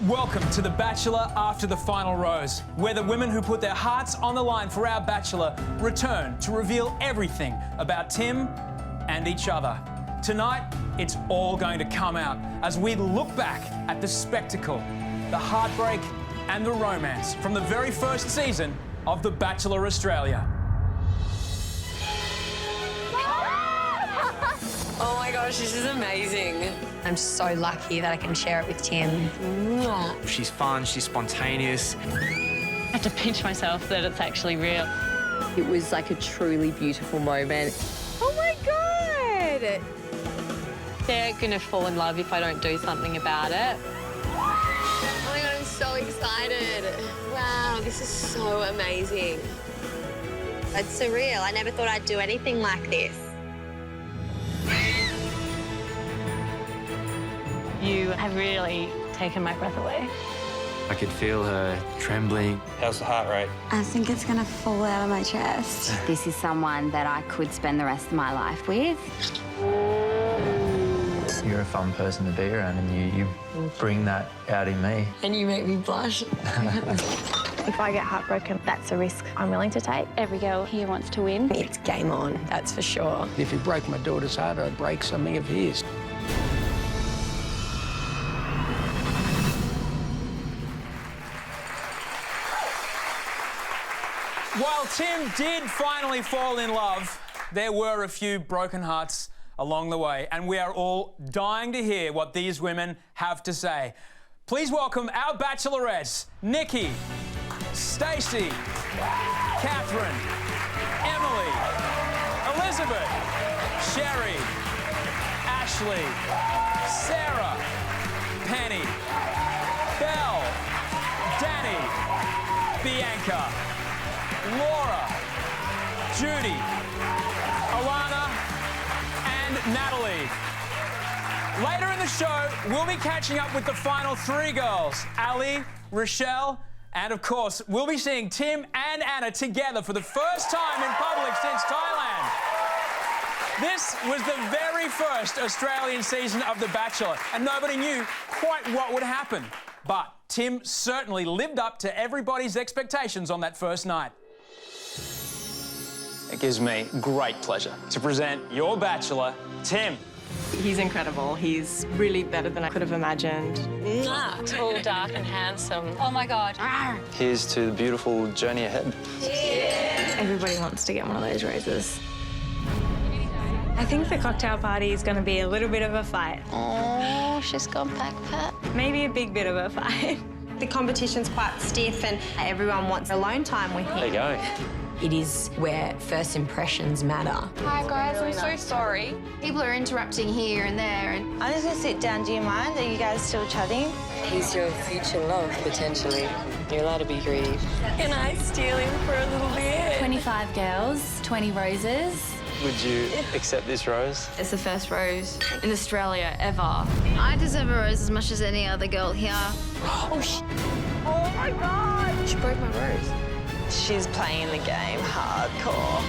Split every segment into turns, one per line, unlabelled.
Welcome to The Bachelor After the Final Rose, where the women who put their hearts on the line for our Bachelor return to reveal everything about Tim and each other. Tonight, it's all going to come out as we look back at the spectacle, the heartbreak and the romance from the very first season of The Bachelor Australia.
Oh my gosh, this is amazing.
I'm so lucky that I can share it with Tim.
She's fun, she's spontaneous.
I have to pinch myself that it's actually real.
It was like a truly beautiful moment. Oh my God!
They're going to fall in love if I don't do something about it.
Oh my God, I'm so excited. Wow, this is so amazing.
It's surreal. I never thought I'd do anything like this.
You have really taken my breath away.
I could feel her trembling. How's the heart rate?
I think it's gonna fall out of my chest.
This is someone that I could spend the rest of my life with.
You're a fun person to be around, and you bring that out in me.
And you make me blush.
If I get heartbroken, that's a risk I'm willing to take.
Every girl here wants to win.
It's game on, that's for sure.
If he broke my daughter's heart, I'd break something of his.
While Tim did finally fall in love, there were a few broken hearts along the way, and we are all dying to hear what these women have to say. Please welcome our bachelorettes, Nikki, Stacey, Catherine, Emily, Elizabeth, Sherry, Ashley, Sarah, Penny, Belle, Danny, Bianca, Laura, Judy, Alana, and Natalie. Later in the show, we'll be catching up with the final three girls, Ali, Rochelle, and of course, we'll be seeing Tim and Anna together for the first time in public since Thailand. This was the very first Australian season of The Bachelor, and nobody knew quite what would happen. But Tim certainly lived up to everybody's expectations on that first night. It gives me great pleasure to present your Bachelor, Tim.
He's incredible. He's really better than I could have imagined.
Tall, dark and handsome. Oh my God.
Here's to the beautiful journey ahead.
Everybody wants to get one of those roses. I think the cocktail party is going to be a little bit of a fight.
Oh, she's gone back, Pat.
Maybe a big bit of a fight.
The competition's quite stiff and everyone wants alone time with him.
There you go.
It is where first impressions matter.
Hi guys, I'm so sorry.
People are interrupting here and there. And
I'm just gonna sit down. Do you mind? Are you guys still chatting?
He's your future love, potentially. You're allowed to be greedy. Can I steal him for a little bit?
25 girls, 20 roses.
Would you accept this rose?
It's the first rose in Australia ever.
I deserve a rose as much as any other girl here.
Oh, oh my God! She broke my rose.
She's playing the game hardcore.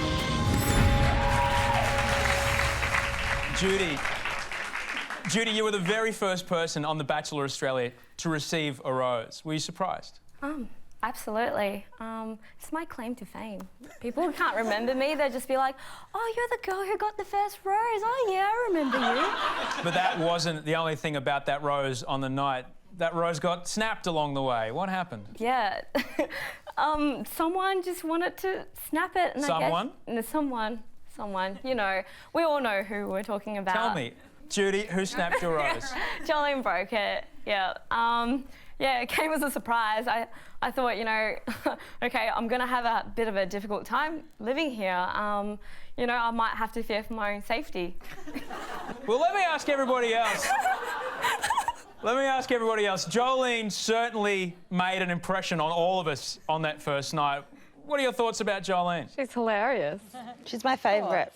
Judy, you were the very first person on The Bachelor Australia to receive a rose. Were you surprised?
Absolutely. It's my claim to fame. People can't remember me. They'll just be like, oh, you're the girl who got the first rose. Oh, yeah, I remember you.
But that wasn't the only thing about that rose on the night. That rose got snapped along the way. What happened?
Yeah. Someone just wanted to snap it. And
Someone?
I guess, someone. You know, we all know who we're talking about.
Tell me, Judy, who snapped your rose?
Jolene broke it, yeah. Yeah, it came as a surprise. I thought, you know, OK, I'm going to have a bit of a difficult time living here. You know, I might have to fear for my own safety.
Well, let me ask everybody else. Jolene certainly made an impression on all of us on that first night. What are your thoughts about Jolene?
She's hilarious.
She's my favourite.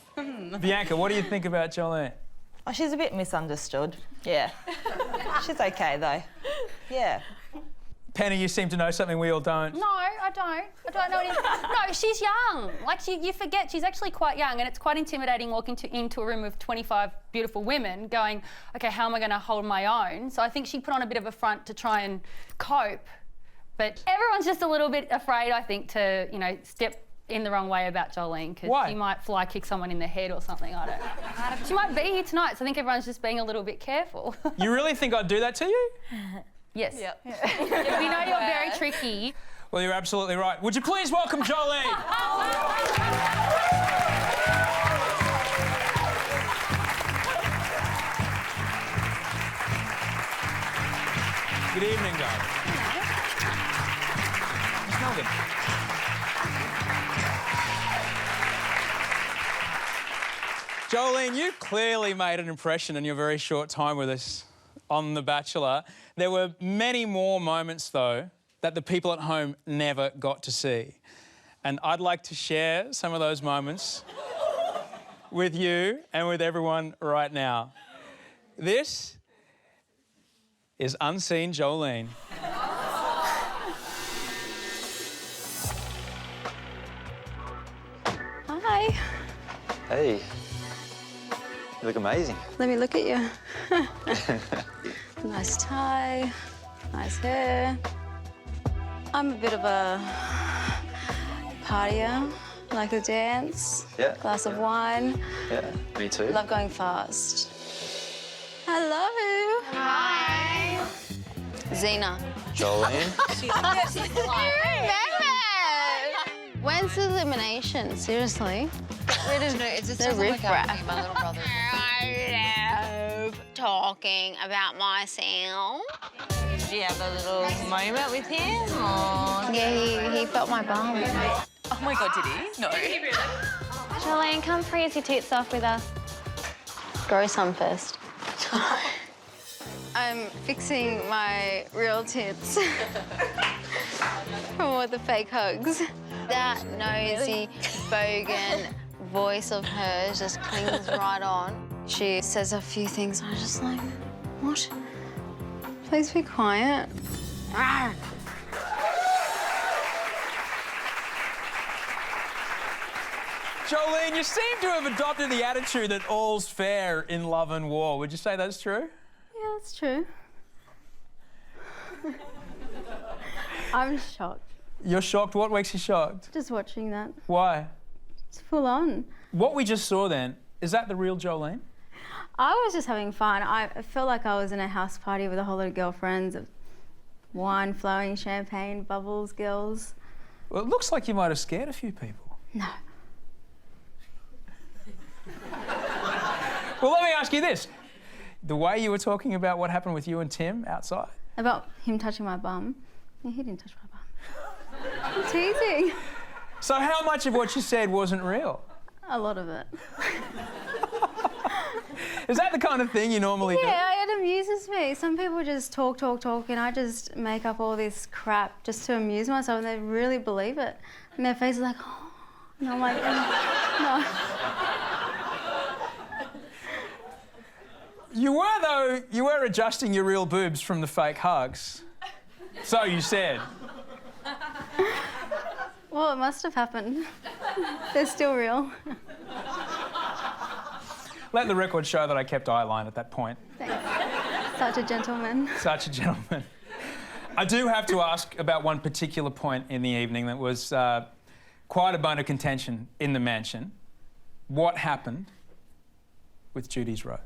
Bianca, what do you think about Jolene?
Oh, she's a bit misunderstood. Yeah. She's okay though. Yeah.
Penny, you seem to know something we all don't.
No, I don't. I don't know anything. No, she's young. Like, you forget she's actually quite young, and it's quite intimidating walking into a room of 25 beautiful women going, OK, how am I going to hold my own? So I think she put on a bit of a front to try and cope. But everyone's just a little bit afraid, I think, to, you know, step in the wrong way about Jolene, because she might fly kick someone in the head or something. I don't know. She might be here tonight, so I think everyone's just being a little bit careful.
You really think I'd do that to you?
Yes. Yep. Yeah, we know you're very tricky.
Well, you're absolutely right. Would you please welcome Jolene? Good evening, guys. You smell good. Jolene, you clearly made an impression in your very short time with us on The Bachelor. There were many more moments, though, that the people at home never got to see. And I'd like to share some of those moments with you and with everyone right now. This is Unseen Jolene.
Hi.
Hey. You look amazing.
Let me look at you. Nice tie, nice hair. I'm a bit of a partier. I like to dance.
Yeah.
Glass of wine.
Yeah, me too.
Love going fast. Hello.
Hi.
Zena.
Jolene.
When's the elimination? Seriously.
It's just
They're riff-raff.
my little brother.
I love talking about myself.
Did you have a little moment with him? Or...
Yeah, he felt my bum.
Oh my God, did he? No.
Jolene, come freeze your tits off with us.
Grow some first. I'm fixing my real tits from all the fake hugs. That nosy, bogan voice of hers just clings right on. She says a few things, I'm just like, what? Please be quiet. Arr.
Jolene, you seem to have adopted the attitude that all's fair in love and war. Would you say that's true?
Yeah, that's true. I'm shocked.
You're shocked? What makes you shocked?
Just watching that.
Why?
It's full on.
What we just saw then, is that the real Jolene?
I was just having fun. I felt like I was in a house party with a whole lot of girlfriends, wine flowing, champagne, bubbles, girls.
Well, it looks like you might have scared a few people.
No.
Well, let me ask you this. The way you were talking about what happened with you and Tim outside.
About him touching my bum. Yeah, he didn't touch my bum. I'm teasing.
So how much of what you said wasn't real?
A lot of it.
Is that the kind of thing you normally do?
Yeah, it amuses me. Some people just talk, and I just make up all this crap just to amuse myself, and they really believe it. And their face is like, oh. And I'm like, no.
You were adjusting your real boobs from the fake hugs. So you said.
Well, it must have happened. They're still real.
Let the record show that I kept eyeline at that point.
Thanks. Such a gentleman.
Such a gentleman. I do have to ask about one particular point in the evening that was quite a bone of contention in the mansion. What happened with Judy's rose?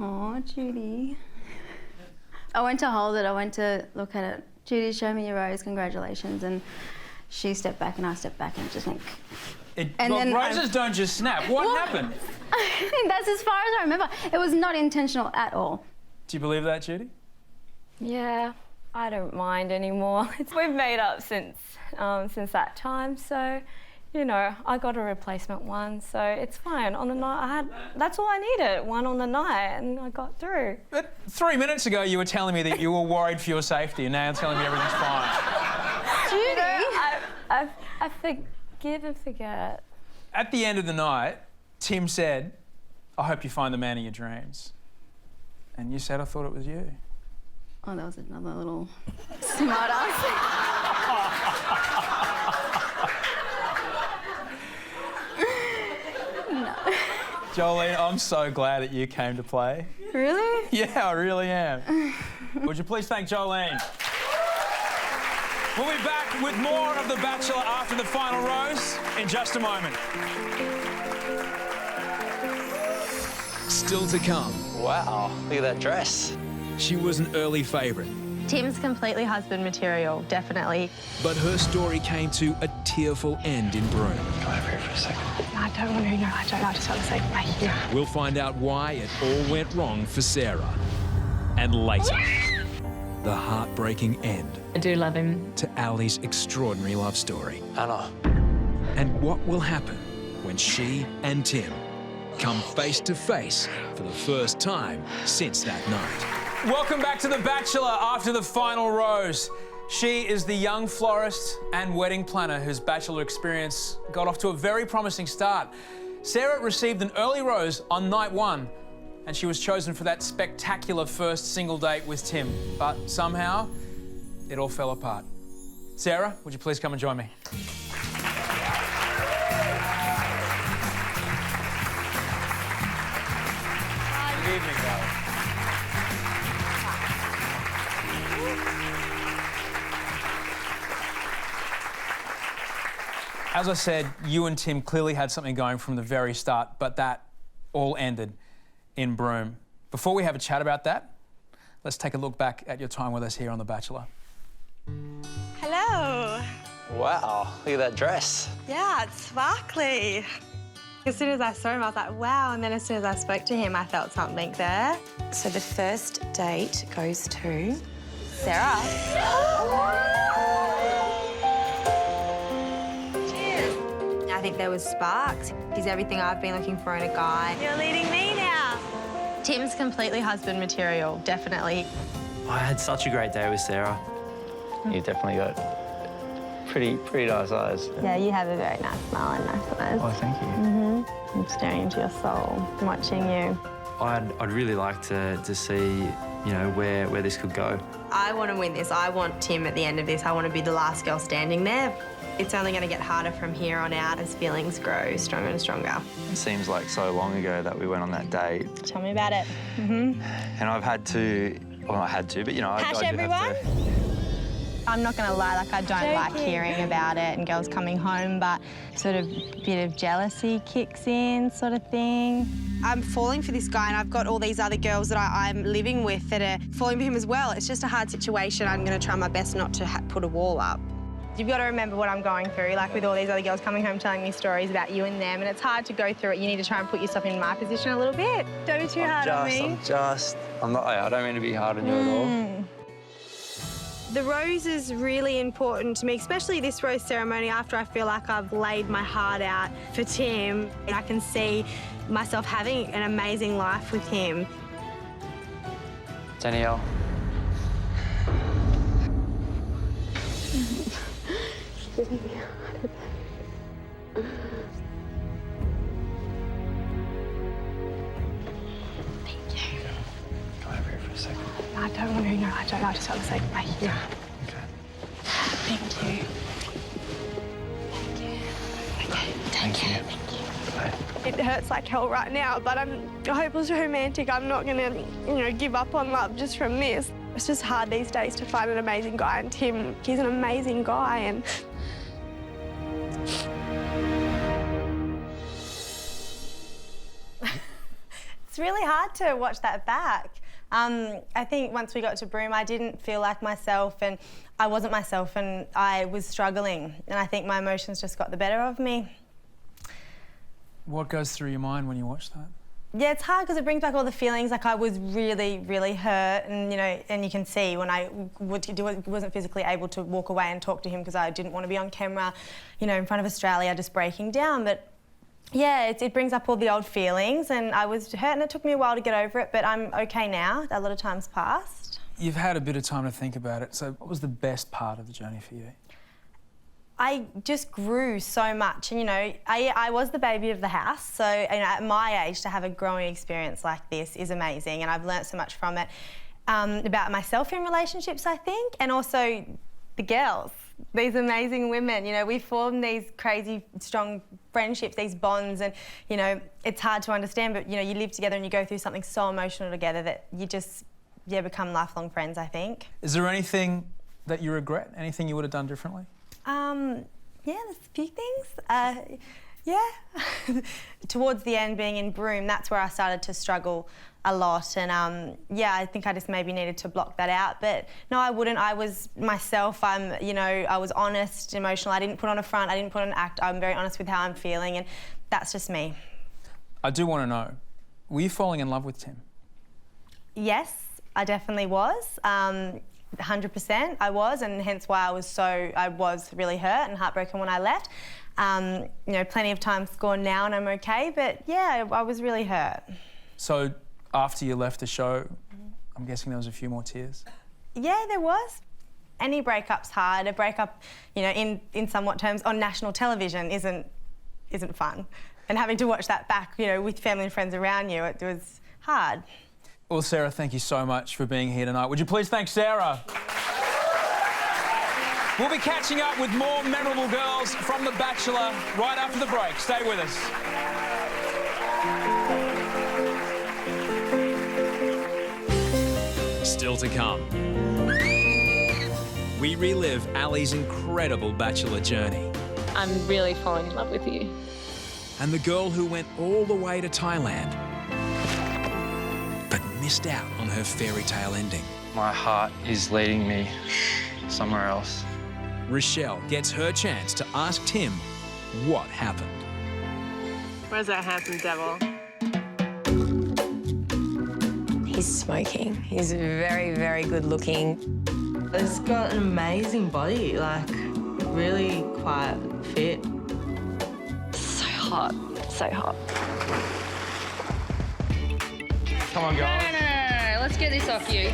Oh, Judy. I went to hold it. I went to look at it. Judy, show me your rose. Congratulations. And she stepped back and I stepped back and just went...
Roses don't just snap. What happened?
That's as far as I remember. It was not intentional at all.
Do you believe that, Judy?
Yeah, I don't mind anymore. We've made up since that time, so... You know, I got a replacement one, so it's fine. On the night, that's all I needed, one on the night, and I got through.
But 3 minutes ago, you were telling me that you were worried for your safety, and now you're telling me everything's fine.
Judy! You know, I forgive and forget.
At the end of the night, Tim said, I hope you find the man of your dreams. And you said, I thought it was you.
Oh, that was another little
Smart ass. No.
Jolene, I'm so glad that you came to play.
Really?
Yeah, I really am. Would you please thank Jolene? We'll be back with more of The Bachelor after the final rose in just a moment.
Still to come.
Wow, look at that dress.
She was an early favourite,
Tim's completely husband material, definitely.
but her story came to a tearful end in Broome.
Come over here for a second.
I don't want to know. I don't. I just want to say thank you.
We'll find out why it all went wrong for Sarah. And later, the heartbreaking end
I do love him.
to Ali's extraordinary love story.
Anna.
And what will happen when she and Tim come face to face for the first time since that night.
Welcome back to The Bachelor after the final rose. She is the young florist and wedding planner whose Bachelor experience got off to a very promising start. Sarah received an early rose on night 1, and she was chosen for that spectacular first single date with Tim. But somehow, it all fell apart. Sarah, would you please come and join me? Good evening, darling. As I said, you and Tim clearly had something going from the very start, but that all ended in Broome. Before we have a chat about that, let's take a look back at your time with us here on The Bachelor.
Hello.
Wow, look at that dress.
Yeah, it's sparkly. As soon as I saw him, I was like, wow. And then as soon as I spoke to him, I felt something there. So the first date goes to Sarah. Cheers. I think there was sparks. He's everything I've been looking for in a guy. You're leading me now.
Tim's completely husband material, definitely.
I had such a great day with Sarah.
You've definitely got pretty nice eyes.
Yeah, you have a very nice smile and nice eyes.
Oh, thank you.
I'm staring into your soul, watching you.
I'd really like to see, you know, where this could go.
I want to win this. I want Tim at the end of this. I want to be the last girl standing there. It's only going to get harder from here on out as feelings grow stronger and stronger.
It seems like so long ago that we went on that date.
Tell me about it.
And I've had to, well, not had to, but, you know, I did have to.
I'm not going to lie, like, I don't like hearing about it and girls coming home, but sort of bit of jealousy kicks in, sort of thing.
I'm falling for this guy and I've got all these other girls that I'm living with that are falling for him as well. It's just a hard situation. I'm going to try my best not to put a wall up. You've got to remember what I'm going through, like with all these other girls coming home telling me stories about you and them, and it's hard to go through it. You need to try and put yourself in my position a little bit. Don't be too hard on me.
I don't mean to be hard on you at all.
The rose is really important to me, especially this rose ceremony after I feel like I've laid my heart out for Tim. I can see myself having an amazing life with him.
Danielle.
I don't want to know. I don't. I just want to say thank you.
Okay.
Thank you.
Thank you.
It hurts like hell right now, but I'm a hopeless romantic. I'm not gonna, give up on love just from this. It's just hard these days to find an amazing guy, and Tim, he's an amazing guy, and
it's really hard to watch that back. I think once we got to Broome, I didn't feel like myself, and I wasn't myself, and I was struggling, and I think my emotions just got the better of me.
What goes through your mind when you watch that?
Yeah, it's hard because it brings back all the feelings. Like, I was really, really hurt, and and you can see when I wasn't physically able to walk away and talk to him because I didn't want to be on camera, in front of Australia, just breaking down. But yeah, it brings up all the old feelings, and I was hurt, and it took me a while to get over it, but I'm okay now. A lot of time's passed.
You've had a bit of time to think about it, so what was the best part of the journey for you?
I just grew so much, and I was the baby of the house, so at my age to have a growing experience like this is amazing, and I've learnt so much from it. about myself in relationships, I think, and also the girls, these amazing women. You know, we form these crazy, strong friendships, these bonds, and, you know, it's hard to understand, but, you know, you live together and you go through something so emotional together that you just, become lifelong friends, I think.
Is there anything that you regret? Anything you would have done differently?
Yeah, there's a few things. Yeah. Towards the end, being in Broome, that's where I started to struggle a lot, and yeah, I think I just maybe needed to block that out. But no, I wouldn't. I was myself. You know, I was honest, emotional. I didn't put on a front. I didn't put on an act. I'm very honest with how I'm feeling, and that's just me.
I do want to know, were you falling in love with Tim?
Yes, I definitely was. 100% I was, and hence why I was really hurt and heartbroken when I left. You know, plenty of time's gone now and I'm okay, but yeah, I was really hurt.
So after you left the show, I'm guessing there was a few more tears?
Yeah, there was. Any breakup's hard. A breakup, you know, in somewhat terms, on national television isn't fun. And having to watch that back, you know, with family and friends around you, it was hard.
Well, Sarah, thank you so much for being here tonight. Would you please thank Sarah? We'll be catching up with more memorable girls from The Bachelor right after the break. Stay with us.
Still to come. We relive Ali's incredible Bachelor journey.
I'm really falling in love with you.
And the girl who went all the way to Thailand but missed out on her fairy tale ending.
My heart is leading me somewhere else.
Rochelle gets her chance to ask Tim what happened.
Where's that handsome devil?
He's smoking. He's very, very good looking.
He's got an amazing body, like, really quite fit.
So hot, so hot.
Come on, girl.
No. Let's get this off you.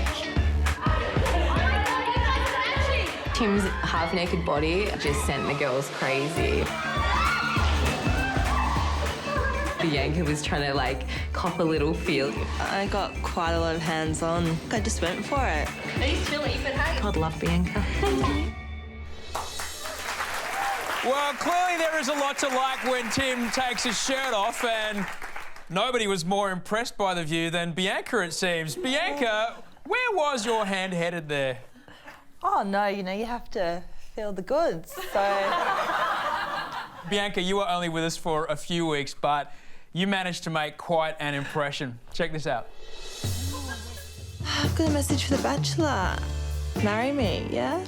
Tim's half-naked body just sent the girls crazy. Bianca was trying to, like, cop a little feel.
I got quite a lot of hands-on. I just went for it.
He's chilly, but hey.
God love Bianca.
Well, clearly there is a lot to like when Tim takes his shirt off, and nobody was more impressed by the view than Bianca, it seems. Bianca, where was your hand headed there?
Oh, no, you know, you have to feel the goods, so...
Bianca, you were only with us for a few weeks, but you managed to make quite an impression. Check this out.
I've got a message for The Bachelor. Marry me, yeah?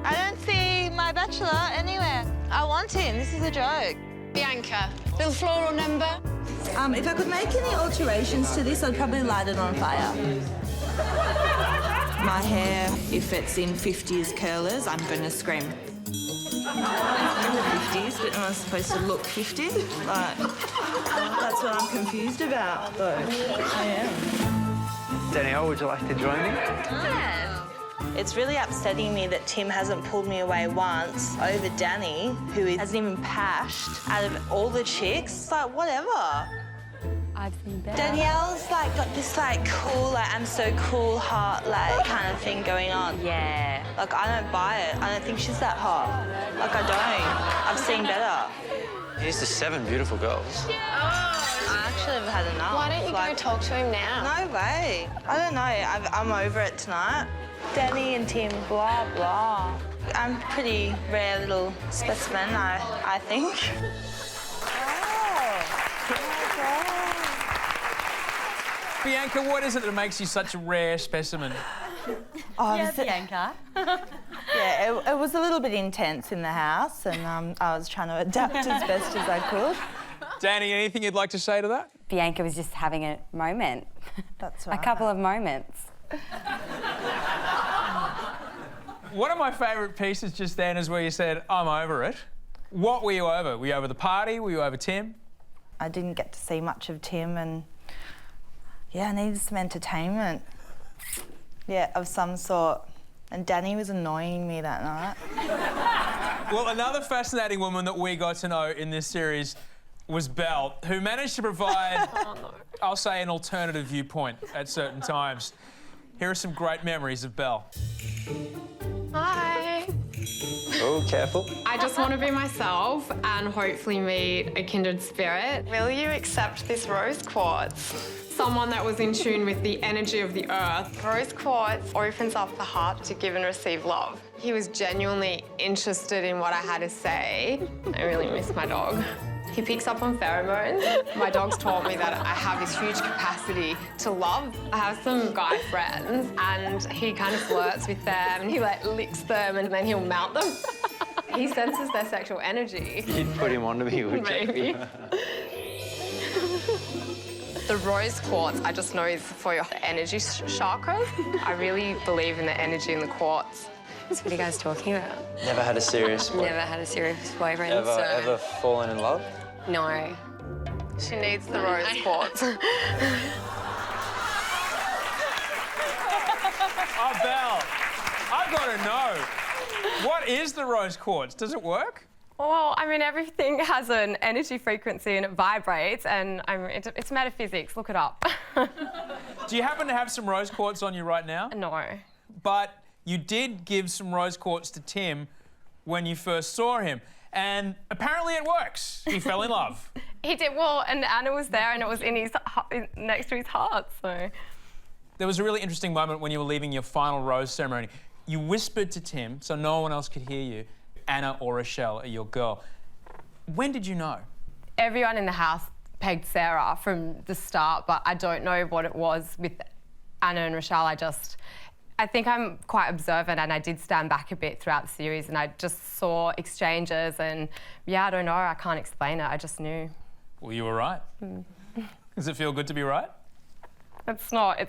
I don't see my Bachelor anywhere. I want him. This is a joke.
Bianca, little floral number?
If I could make any alterations to this, I'd probably light it on fire. My hair, if it's in 50s curlers, I'm going to scream. I'm in the 50s, but am I supposed to look 50? Like, that's what I'm confused about, though. I am.
Danielle, would you like to join me?
Yeah. It's really upsetting me that Tim hasn't pulled me away once over Danny, who hasn't even pashed out of all the chicks. It's like, whatever.
I've seen better.
Danielle's like got this like cool, like I'm so cool, hot, like kind of thing going on.
Yeah.
Like I don't buy it. I don't think she's that hot. Like I don't. I've seen better.
Here's the 7 beautiful girls.
I actually have had enough.
Why don't you go talk to him now?
No way. I don't know. I'm over it tonight. Danny and Tim, blah, blah. I'm a pretty rare little specimen, I think.
Bianca, what is it that makes you such a rare specimen?
Bianca.
Yeah, it was a little bit intense in the house, and I was trying to adapt as best as I could.
Danny, anything you'd like to say to that?
Bianca was just having a moment.
That's right.
A couple of moments.
One of my favourite pieces just then is where you said, I'm over it. What were you over? Were you over the party? Were you over Tim?
I didn't get to see much of Tim, and yeah, I needed some entertainment. Yeah, of some sort. And Danny was annoying me that night.
Well, another fascinating woman that we got to know in this series, was Belle, who managed to provide, I'll say, an alternative viewpoint at certain times. Here are some great memories of Belle.
Hi.
Oh, careful.
I just want to be myself and hopefully meet a kindred spirit. Will you accept this rose quartz? Someone that was in tune with the energy of the earth. Rose quartz opens up the heart to give and receive love. He was genuinely interested in what I had to say. I really miss my dog. He picks up on pheromones. My dog's taught me that I have this huge capacity to love. I have some guy friends and he kind of flirts with them and he like licks them and then he'll mount them. He senses their sexual energy.
You'd put him onto me, would you?
Maybe. The rose quartz, I just know, is for your energy chakras. I really believe in the energy in the quartz.
So what are you guys talking about?
Never had a serious boyfriend.
Never had a serious boyfriend,
Ever fallen in love?
No.
She needs the rose quartz.
Oh, Belle, I've got to know, what is the rose quartz? Does it work?
Well, I mean, everything has an energy frequency and it vibrates, and it's metaphysics. Look it up.
Do you happen to have some rose quartz on you right now?
No.
But you did give some rose quartz to Tim when you first saw him, and apparently it works. He fell in love.
He did well, and Anna was there, and it was in his next to his heart. So
there was a really interesting moment when you were leaving your final rose ceremony. You whispered to Tim, so no one else could hear you, Anna or Rochelle are your girl. When did you know?
Everyone in the house pegged Sarah from the start, but I don't know what it was with Anna and Rochelle. I think I'm quite observant, and I did stand back a bit throughout the series, and I just saw exchanges, and yeah, I don't know, I can't explain it, I just knew.
Well, you were right. Does it feel good to be right?
It's not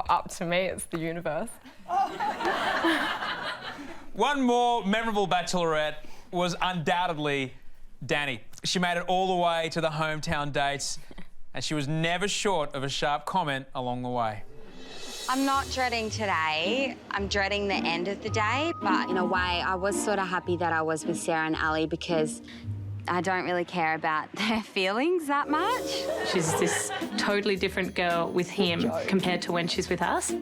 up to me, it's the universe.
One more memorable bachelorette was undoubtedly Danny. She made it all the way to the hometown dates, and she was never short of a sharp comment along the way.
I'm not dreading today. I'm dreading the end of the day, but in a way, I was sort of happy that I was with Sarah and Ali because I don't really care about their feelings that much.
She's this totally different girl with him compared to when she's with us.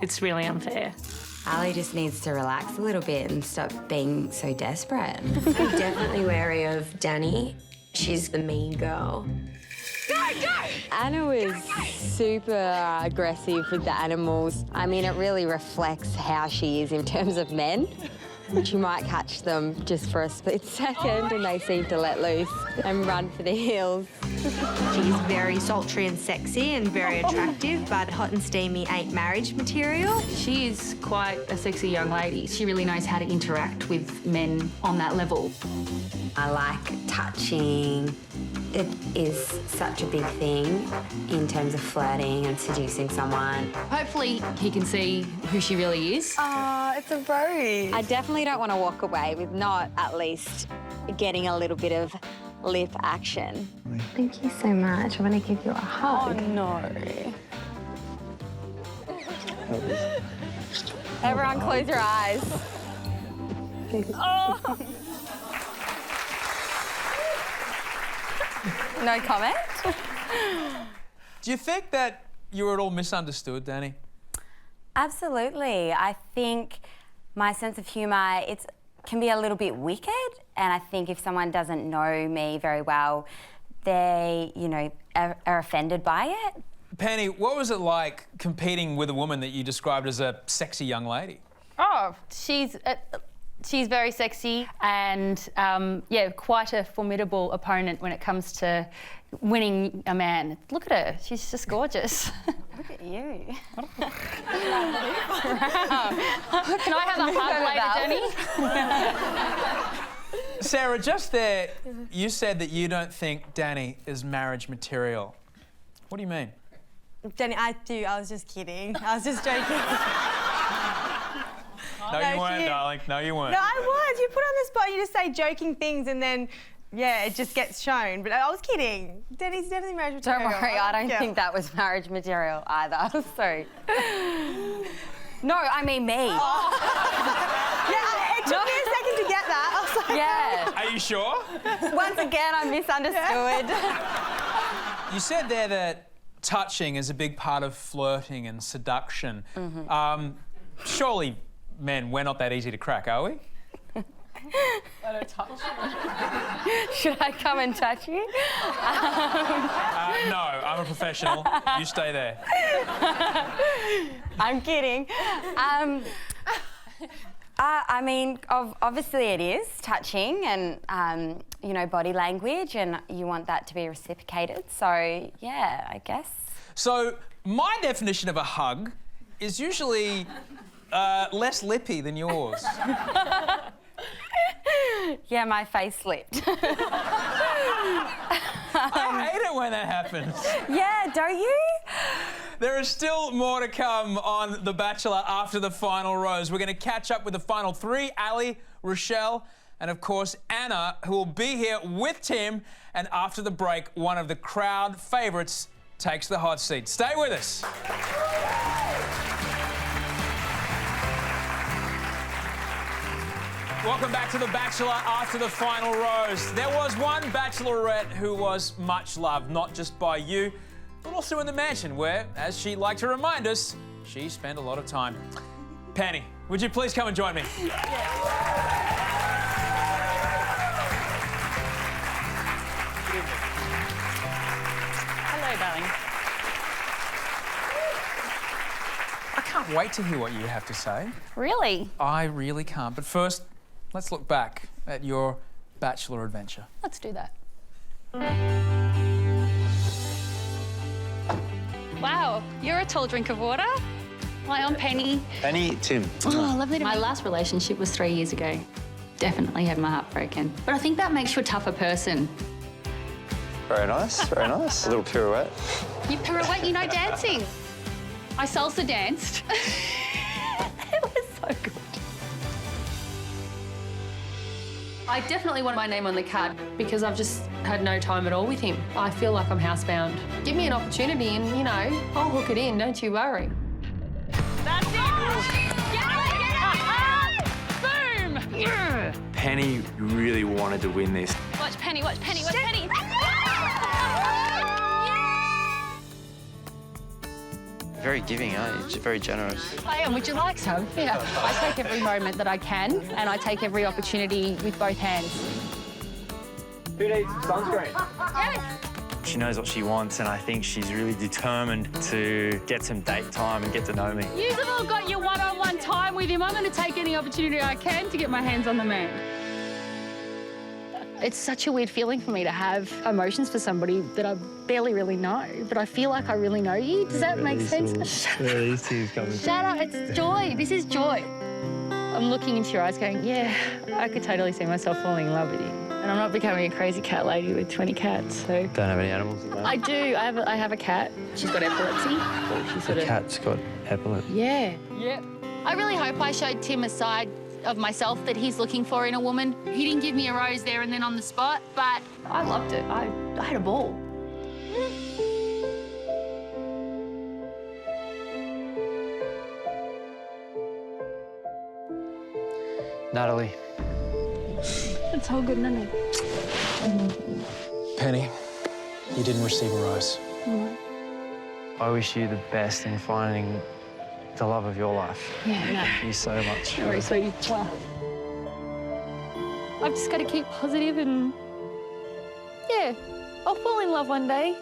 It's really unfair.
Ali just needs to relax a little bit and stop being so desperate. I'm definitely wary of Danny. She's the mean girl.
Go, go! Anna was super aggressive with the animals. I mean, it really reflects how she is in terms of men. She might catch them just for a split second and they seem to let loose and run for the hills.
She's very sultry and sexy and very attractive, but hot and steamy ain't marriage material.
She is quite a sexy young lady. She really knows how to interact with men on that level.
I like touching. It is such a big thing in terms of flirting and seducing someone.
Hopefully he can see who she really is.
It's a rose. I definitely don't want to walk away with not at least getting a little bit of lip action.
Thank you so much. I want to give you a hug.
Oh, no. Everyone close your eyes. Oh. No comment?
Do you think that you were at all misunderstood, Danny?
Absolutely. I think my sense of humour, can be a little bit wicked, and I think if someone doesn't know me very well, they, are offended by it.
Penny, what was it like competing with a woman that you described as a sexy young lady?
Oh, she's very sexy and, quite a formidable opponent when it comes to winning a man. Look at her, she's just gorgeous.
Look at you.
Can I have a hug later, Danny?
Sarah, just there, you said that you don't think Danny is marriage material. What do you mean?
Danny, I do. I was just kidding. I was just joking.
No, you weren't, darling. No, you weren't.
No, I was. You put on the spot, you just say joking things and then, yeah, it just gets shown. But I was kidding. Danny's definitely marriage material.
Don't worry, I don't think that was marriage material either. Sorry. No, I mean me.
Oh. Yeah, it took me a second to get that. I was
Yeah.
Are you sure?
Once again, I misunderstood.
You said there that touching is a big part of flirting and seduction. Surely, men, we're not that easy to crack, are we?
I don't touch you. Should I come and touch you?
No, I'm a professional. You stay there.
I'm kidding. I mean, obviously it is touching and, you know, body language, and you want that to be reciprocated. So, yeah, I guess.
So, my definition of a hug is usually less lippy than yours.
Yeah, my face slipped.
I hate it when that happens.
Yeah, don't you?
There is still more to come on The Bachelor after the final rose. We're going to catch up with the final three, Ali, Rochelle, and of course Anna, who will be here with Tim. And after the break, one of the crowd favourites takes the hot seat. Stay with us. Welcome back to The Bachelor after the final rose. There was one bachelorette who was much loved, not just by you, but also in the mansion where, as she'd like to remind us, she spent a lot of time. Penny, would you please come and join me?
Hello, darling.
I can't wait to hear what you have to say.
Really?
I really can't. But first, let's look back at your bachelor adventure.
Let's do that. Wow, you're a tall drink of water. Hi, I'm Penny.
Penny, Tim.
Oh, lovely to meet you. My last relationship was 3 years ago. Definitely had my heart broken. But I think that makes you a tougher person.
Very nice, very nice. A little pirouette.
You pirouette, you know dancing. I salsa danced. It was so good. I definitely want my name on the card because I've just had no time at all with him. I feel like I'm housebound. Give me an opportunity and, you know, I'll hook it in, don't you worry. That's it! Get it! Boom! Yeah.
Penny really wanted to win this.
Watch Penny, watch Penny, watch Penny!
Very giving, aren't you? Very generous.
I am. Would you like some? Yeah. I take every moment that I can, and I take every opportunity with both hands.
Who needs sunscreen?
Yes.
She knows what she wants, and I think she's really determined to get some date time and get to know me.
You've all got your one-on-one time with him. I'm going to take any opportunity I can to get my hands on the man. It's such a weird feeling for me to have emotions for somebody that I barely really know, but I feel like I really know you. Does that make sense?
These tears coming.
Shut up, it's joy. This is joy. I'm looking into your eyes going, yeah, I could totally see myself falling in love with you. And I'm not becoming a crazy cat lady with 20 cats, so...
Don't have any animals at the moment?
I do. I have a cat. She's got epilepsy.
The cat's got epilepsy?
Yeah. Yep. I really hope I showed Tim a side of myself that he's looking for in a woman. He didn't give me a rose there and then on the spot, but I loved it. I had a ball.
Natalie.
It's all good, isn't it?
Penny, you didn't receive a rose.
I wish you the best in finding the love of your life.
Yeah, no.
Thank you so much.
Very sweet. Wow. I've just got to keep positive and, yeah, I'll fall in love one day.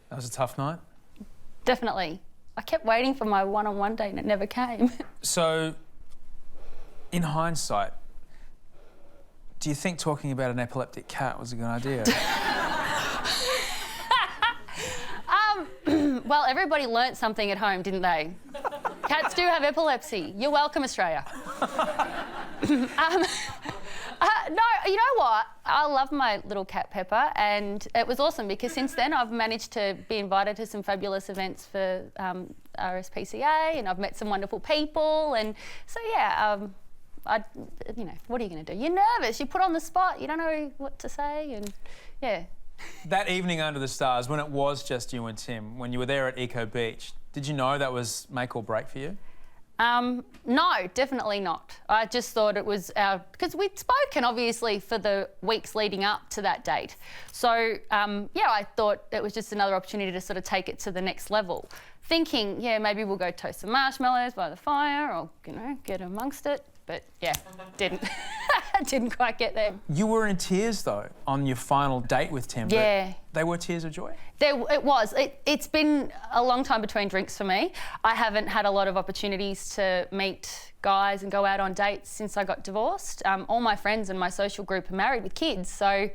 That was a tough night.
Definitely. I kept waiting for my one-on-one date and it never came.
So, in hindsight, do you think talking about an epileptic cat was a good idea?
Well, everybody learnt something at home, didn't they? Cats do have epilepsy. You're welcome, Australia. No, you know what? I love my little cat Pepper, and it was awesome because since then I've managed to be invited to some fabulous events for RSPCA, and I've met some wonderful people, and so yeah, you know, what are you going to do? You're nervous. You're put on the spot. You don't know what to say, and yeah.
That evening under the stars, when it was just you and Tim, when you were there at Eco Beach, Did you know that was make or break for you?
No, definitely not. I just thought it was because we'd spoken obviously for the weeks leading up to that date. So yeah, I thought it was just another opportunity to sort of take it to the next level. Thinking, yeah, maybe we'll go toast some marshmallows by the fire or, you know, get amongst it. But yeah, didn't. Didn't quite get there.
You were in tears though on your final date with Tim.
Yeah.
They were tears of joy?
It was. It's been a long time between drinks for me. I haven't had a lot of opportunities to meet guys and go out on dates since I got divorced. All my friends and my social group are married with kids, so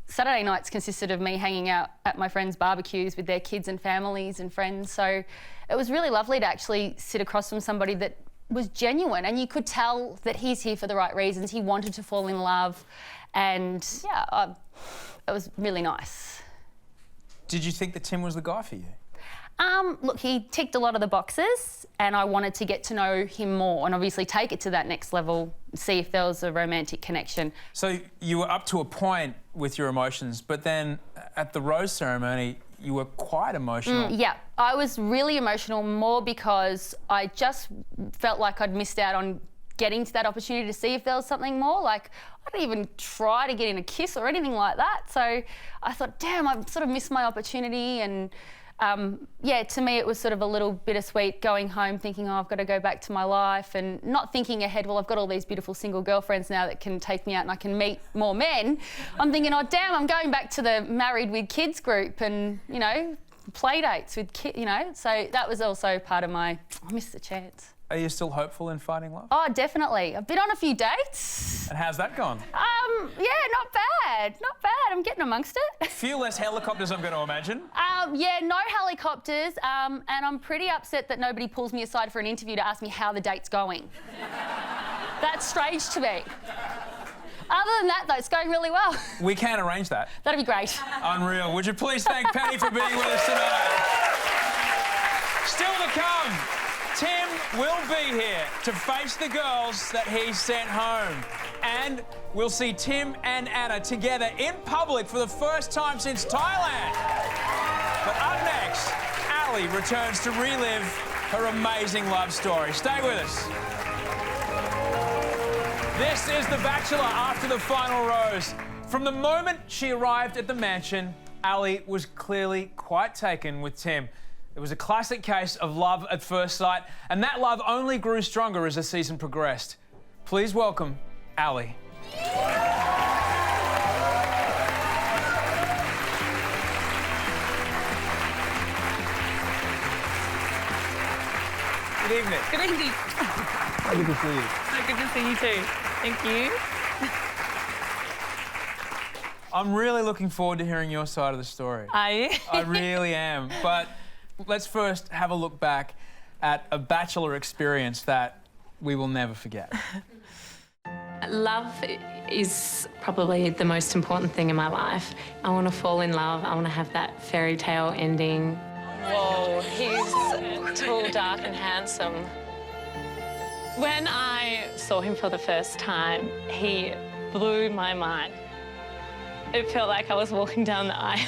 Saturday nights consisted of me hanging out at my friends' barbecues with their kids and families and friends. So it was really lovely to actually sit across from somebody that was genuine, and you could tell that he's here for the right reasons. He wanted to fall in love, and yeah, it was really nice.
Did you think that Tim was the guy for you?
Look, he ticked a lot of the boxes, and I wanted to get to know him more and obviously take it to that next level, see if there was a romantic connection.
So you were up to a point with your emotions, but then at the rose ceremony, you were quite emotional.
Yeah, I was really emotional more because I just felt like I'd missed out on getting to that opportunity to see if there was something more. Like, I didn't even try to get in a kiss or anything like that. So I thought, damn, I've sort of missed my opportunity. And yeah, to me, it was sort of a little bittersweet going home thinking, oh, I've got to go back to my life, and not thinking ahead, well, I've got all these beautiful single girlfriends now that can take me out and I can meet more men. I'm thinking, oh, damn, I'm going back to the married with kids group and, you know, play dates with kids, you know. So that was also part of my, I missed the chance.
Are you still hopeful in finding love?
Oh, definitely. I've been on a few dates.
And how's that gone?
Yeah, not bad. Not bad. I'm getting amongst it.
A few less helicopters, I'm going to imagine.
Yeah, no helicopters. And I'm pretty upset that nobody pulls me aside for an interview to ask me how the date's going. That's strange to me. Other than that, though, it's going really well.
We can arrange that.
That'd be great.
Unreal. Would you please thank Penny for being with us tonight? Still to come, Tim will be here to face the girls that he sent home. And we'll see Tim and Anna together in public for the first time since Thailand. But up next, Ali returns to relive her amazing love story. Stay with us. This is The Bachelor after the final rose. From the moment she arrived at the mansion, Ali was clearly quite taken with Tim. It was a classic case of love at first sight, and that love only grew stronger as the season progressed. Please welcome Ali. Good evening.
Good evening.
Good to see you.
So good to see you too. Thank you.
I'm really looking forward to hearing your side of the story.
Are you?
I really am. But let's first have a look back at a Bachelor experience that we will never forget.
Love is probably the most important thing in my life. I want to fall in love. I want to have that fairy tale ending. Whoa, he's tall, dark and handsome. When I saw him for the first time, he blew my mind. It felt like I was walking down the aisle.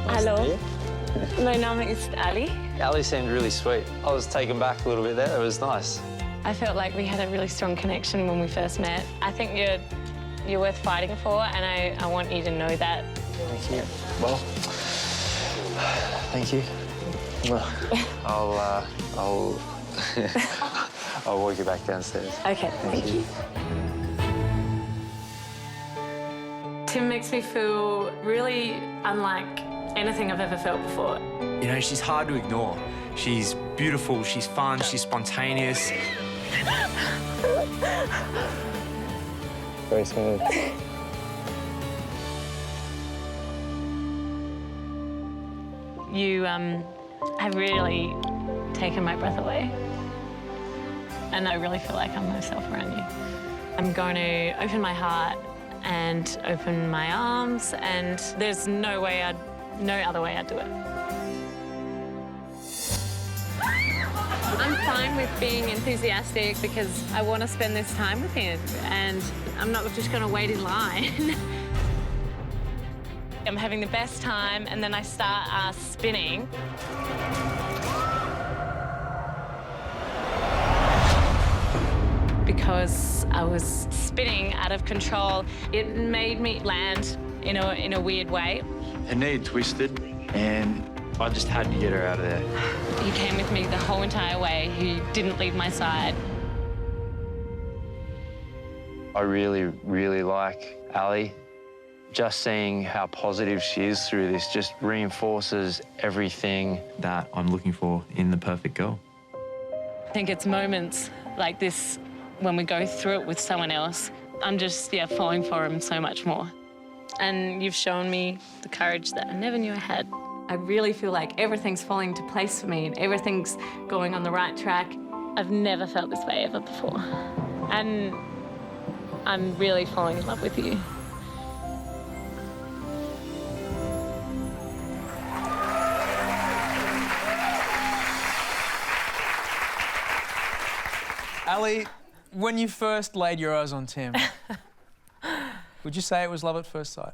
Hello, my name is Ali.
Ali seemed really sweet. I was taken back a little bit there. It was nice.
I felt like we had a really strong connection when we first met. I think you're worth fighting for, and I want you to know that.
Thank you. Well, thank you. I'll walk you back downstairs.
Okay,
thank you.
Tim makes me feel really unlike anything I've ever felt before.
You know, she's hard to ignore. She's beautiful, she's fun, she's spontaneous.
Very smooth.
You have really taken my breath away. And I really feel like I'm myself around you. I'm going to open my heart and open my arms, and there's no other way I'd do it. I'm fine with being enthusiastic because I want to spend this time with him, and I'm not just going to wait in line. I'm having the best time, and then I start spinning. because I was spinning out of control. It made me land in a weird way.
Her knee twisted, and I just had to get her out of there.
He came with me the whole entire way. He didn't leave my side.
I really, really like Ali. Just seeing how positive she is through this just reinforces everything that I'm looking for in the perfect girl.
I think it's moments like this when we go through it with someone else, I'm just, falling for him so much more. And you've shown me the courage that I never knew I had. I really feel like everything's falling into place for me and everything's going on the right track. I've never felt this way ever before. And I'm really falling in love with you.
Ali, when you first laid your eyes on Tim, would you say it was love at first sight?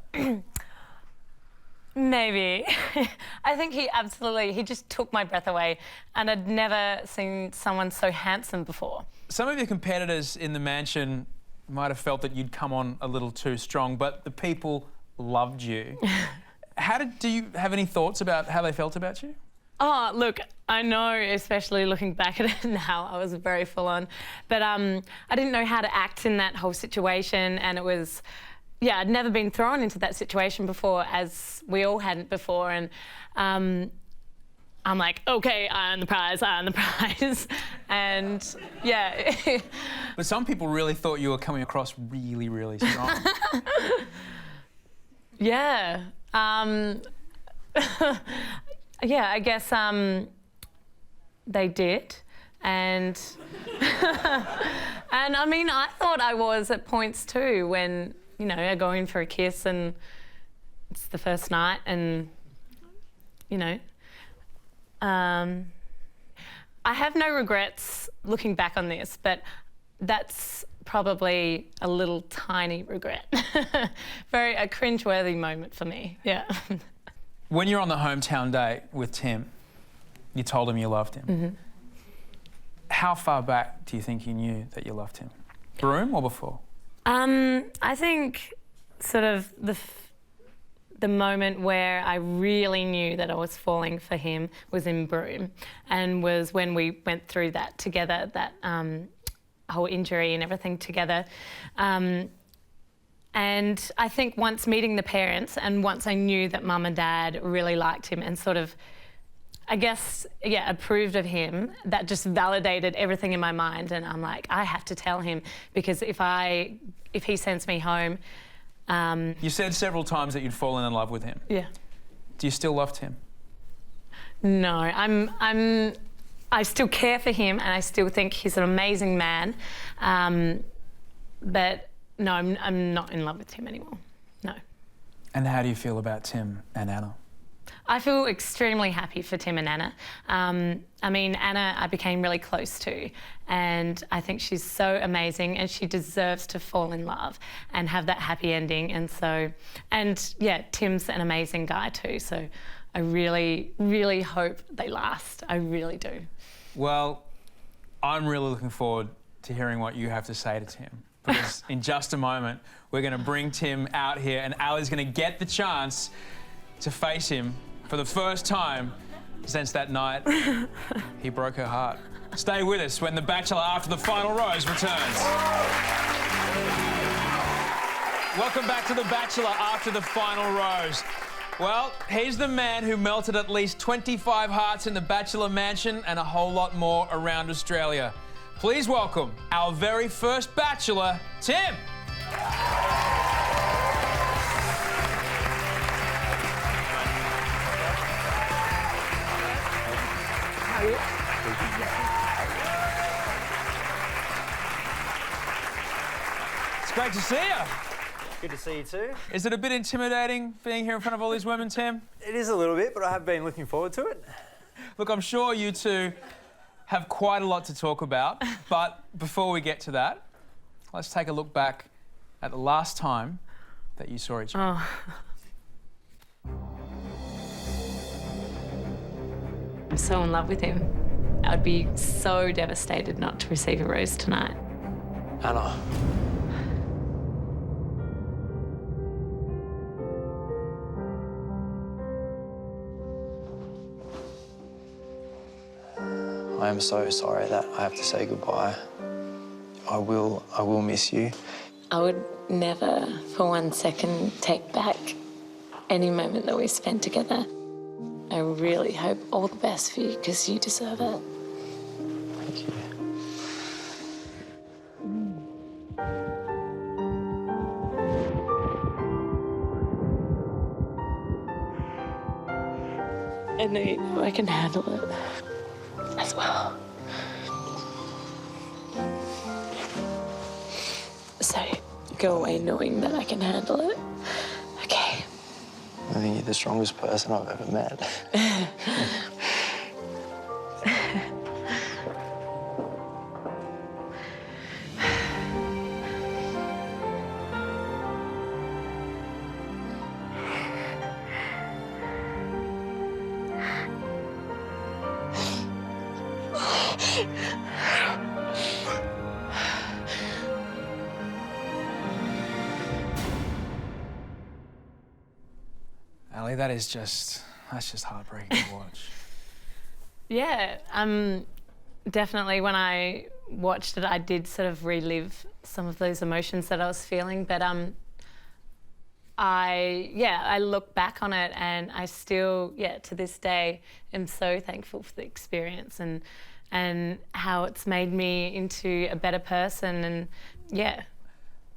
Maybe. I think he just took my breath away, and I'd never seen someone so handsome before.
Some of your competitors in the mansion might have felt that you'd come on a little too strong, but the people loved you. Do you have any thoughts about how they felt about you?
Oh, look, I know, especially looking back at it now, I was very full on. But I didn't know how to act in that whole situation, and it was, I'd never been thrown into that situation before, as we all hadn't before. And I'm like, okay, I own the prize. And yeah.
But some people really thought you were coming across really, really strong.
Yeah. Yeah, I guess they did, and and I mean, I thought I was at points too when, I go in for a kiss and it's the first night, and I have no regrets looking back on this, but that's probably a little tiny regret. A cringeworthy moment for me, yeah.
When you're on the hometown date with Tim, you told him you loved him.
Mm-hmm.
How far back do you think you knew that you loved him? Broome or before?
I think sort of the moment where I really knew that I was falling for him was in Broome, and was when we went through that together, that whole injury and everything together. And I think once meeting the parents, and once I knew that Mum and Dad really liked him and sort of, I guess, approved of him, that just validated everything in my mind. And I'm like, I have to tell him, because if he sends me home...
You said several times that you'd fallen in love with him.
Yeah.
Do you still love Tim?
No, I still care for him, and I still think he's an amazing man. But no, I'm not in love with Tim anymore. No.
And how do you feel about Tim and Anna?
I feel extremely happy for Tim and Anna. I mean, Anna I became really close to, and I think she's so amazing, and she deserves to fall in love and have that happy ending. And Tim's an amazing guy too, so I really, really hope they last. I really do.
Well, I'm really looking forward to hearing what you have to say to Tim, because in just a moment, we're going to bring Tim out here, and Ali's going to get the chance to face him for the first time since that night he broke her heart. Stay with us when The Bachelor After the Final Rose returns. Welcome back to The Bachelor After the Final Rose. Well, he's the man who melted at least 25 hearts in the Bachelor Mansion and a whole lot more around Australia. Please welcome our very first Bachelor, Tim. It's great to see you.
Good to see you too.
Is it a bit intimidating being here in front of all these women, Tim?
It is a little bit, but I have been looking forward to it.
Look, I'm sure you two have quite a lot to talk about, but before we get to that, let's take a look back at the last time that you saw each other.
I'm so in love with him. I would be so devastated not to receive a rose tonight.
Anna. I am so sorry that I have to say goodbye. I will miss you.
I would never for 1 second take back any moment that we spent together. I really hope all the best for you because you deserve it.
Thank you.
I know you know I can handle it as well. So go away knowing that I can handle it. Okay.
I think you're the strongest person I've ever met.
Ali, that's just heartbreaking to watch.
Yeah, definitely when I watched it, I did sort of relive some of those emotions that I was feeling, but I look back on it and I still, to this day, am so thankful for the experience and how it's made me into a better person, and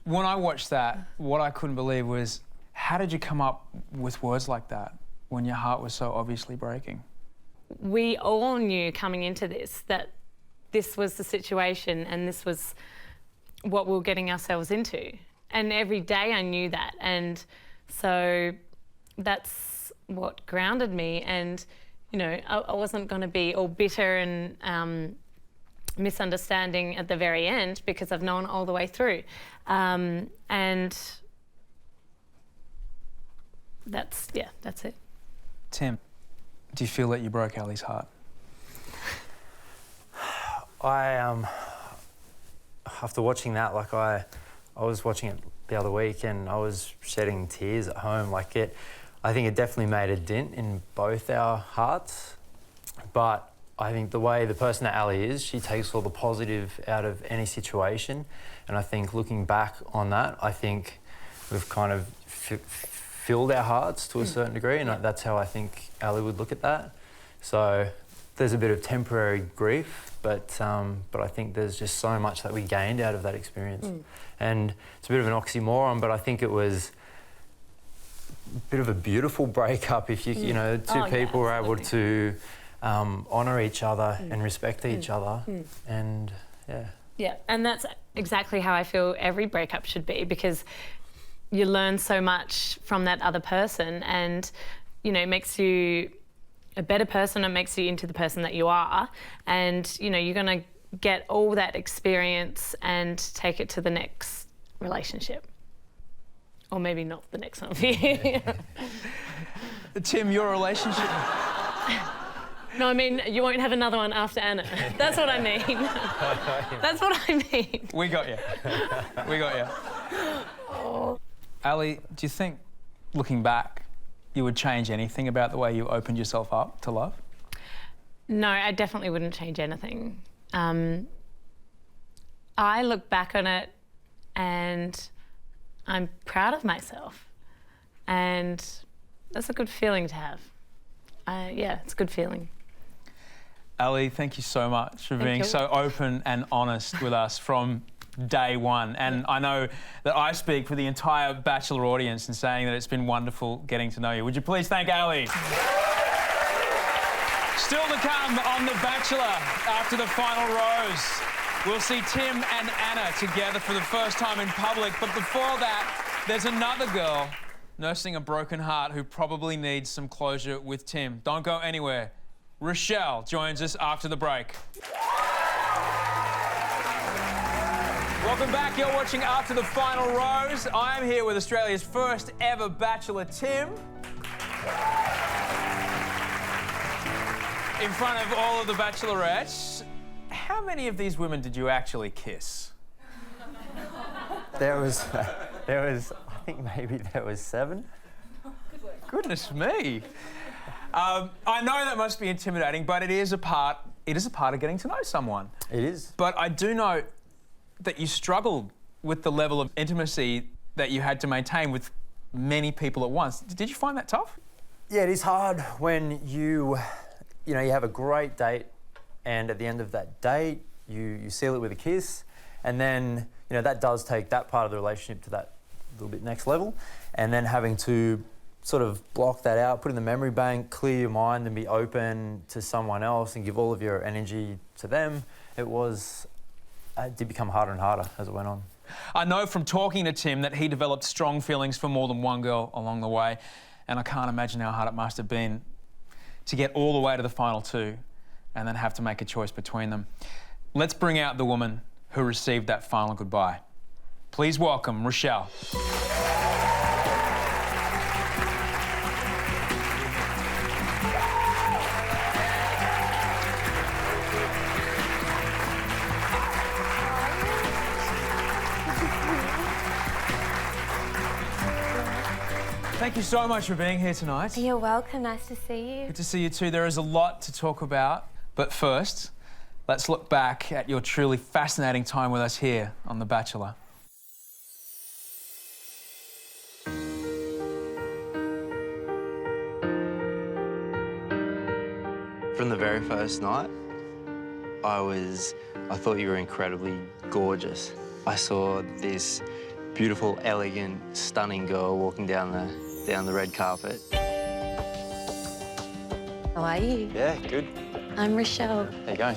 When I watched that, what I couldn't believe was, how did you come up with words like that when your heart was so obviously breaking?
We all knew coming into this that this was the situation and this was what we were getting ourselves into. And every day I knew that. And so that's what grounded me. And, you know, I wasn't going to be all bitter and misunderstanding at the very end because I've known all the way through. And that's it.
Tim, do you feel that you broke Ali's heart?
After watching that, like I was watching it the other week and I was shedding tears at home. I think it definitely made a dent in both our hearts. But I think the way the person that Ali is, she takes all the positive out of any situation. And I think looking back on that, I think we've kind of filled our hearts to a certain degree, and that's how I think Ali would look at that. So there's a bit of temporary grief, but I think there's just so much that we gained out of that experience. And it's a bit of an oxymoron, but I think it was a bit of a beautiful breakup if you know, two people were able to honour each other and respect each other, and
Yeah, and that's exactly how I feel every breakup should be, because you learn so much from that other person, and you know, it makes you a better person. It makes you into the person that you are, and you know, you're going to get all that experience and take it to the next relationship, or maybe not the next one for you.
Tim, your relationship.
No, I mean, you won't have another one after Anna. That's what I mean. That's what I mean.
We got you. We got you.
Oh.
Ali, do you think, looking back, you would change anything about the way you opened yourself up to love?
No, I definitely wouldn't change anything. I look back on it and I'm proud of myself. And that's a good feeling to have. It's a good feeling.
Ali, thank you so much for being so open and honest with us from day one. And I know that I speak for the entire Bachelor audience in saying that it's been wonderful getting to know you. Would you please thank Ali? Still to come on The Bachelor after the final rose, we'll see Tim and Anna together for the first time in public. But before that, there's another girl nursing a broken heart who probably needs some closure with Tim. Don't go anywhere. Rochelle joins us after the break. Welcome back. You're watching After the Final Rose. I am here with Australia's first ever Bachelor, Tim. In front of all of the Bachelorettes. How many of these women did you actually kiss?
There was, I think maybe there was 7.
Goodness me. I know that must be intimidating, but it is a part of getting to know someone.
It is.
But I do know that you struggled with the level of intimacy that you had to maintain with many people at once. Did you find that tough?
Yeah, it is hard when you have a great date, and at the end of that date, you seal it with a kiss, and then, that does take that part of the relationship to that little bit next level, and then having to sort of block that out, put it in the memory bank, clear your mind and be open to someone else and give all of your energy to them, it did become harder and harder as it went on.
I know from talking to Tim that he developed strong feelings for more than one girl along the way, and I can't imagine how hard it must have been to get all the way to the final 2 and then have to make a choice between them. Let's bring out the woman who received that final goodbye. Please welcome Rochelle. Thank you so much for being here tonight.
You're welcome. Nice to see you.
Good to see you too. There is a lot to talk about, but first, let's look back at your truly fascinating time with us here on The Bachelor.
From the very first night, I thought you were incredibly gorgeous. I saw this beautiful, elegant, stunning girl walking down the red carpet.
How are you?
Yeah, good.
I'm Rochelle.
There you go.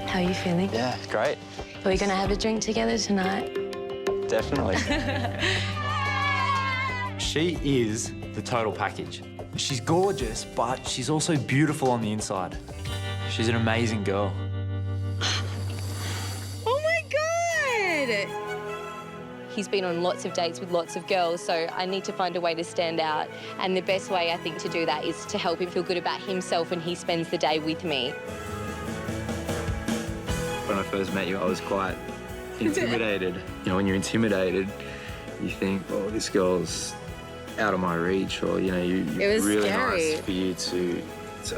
How are you feeling?
Yeah, great.
Are we going to have a drink together tonight?
Definitely. She is the total package. She's gorgeous, but she's also beautiful on the inside. She's an amazing girl.
Oh my God! He's been on lots of dates with lots of girls, so I need to find a way to stand out. And the best way, I think, to do that is to help him feel good about himself when he spends the day with me.
When I first met you, I was quite intimidated. When you're intimidated, you think, oh, this girl's out of my reach, or, it was really scary. Nice for you to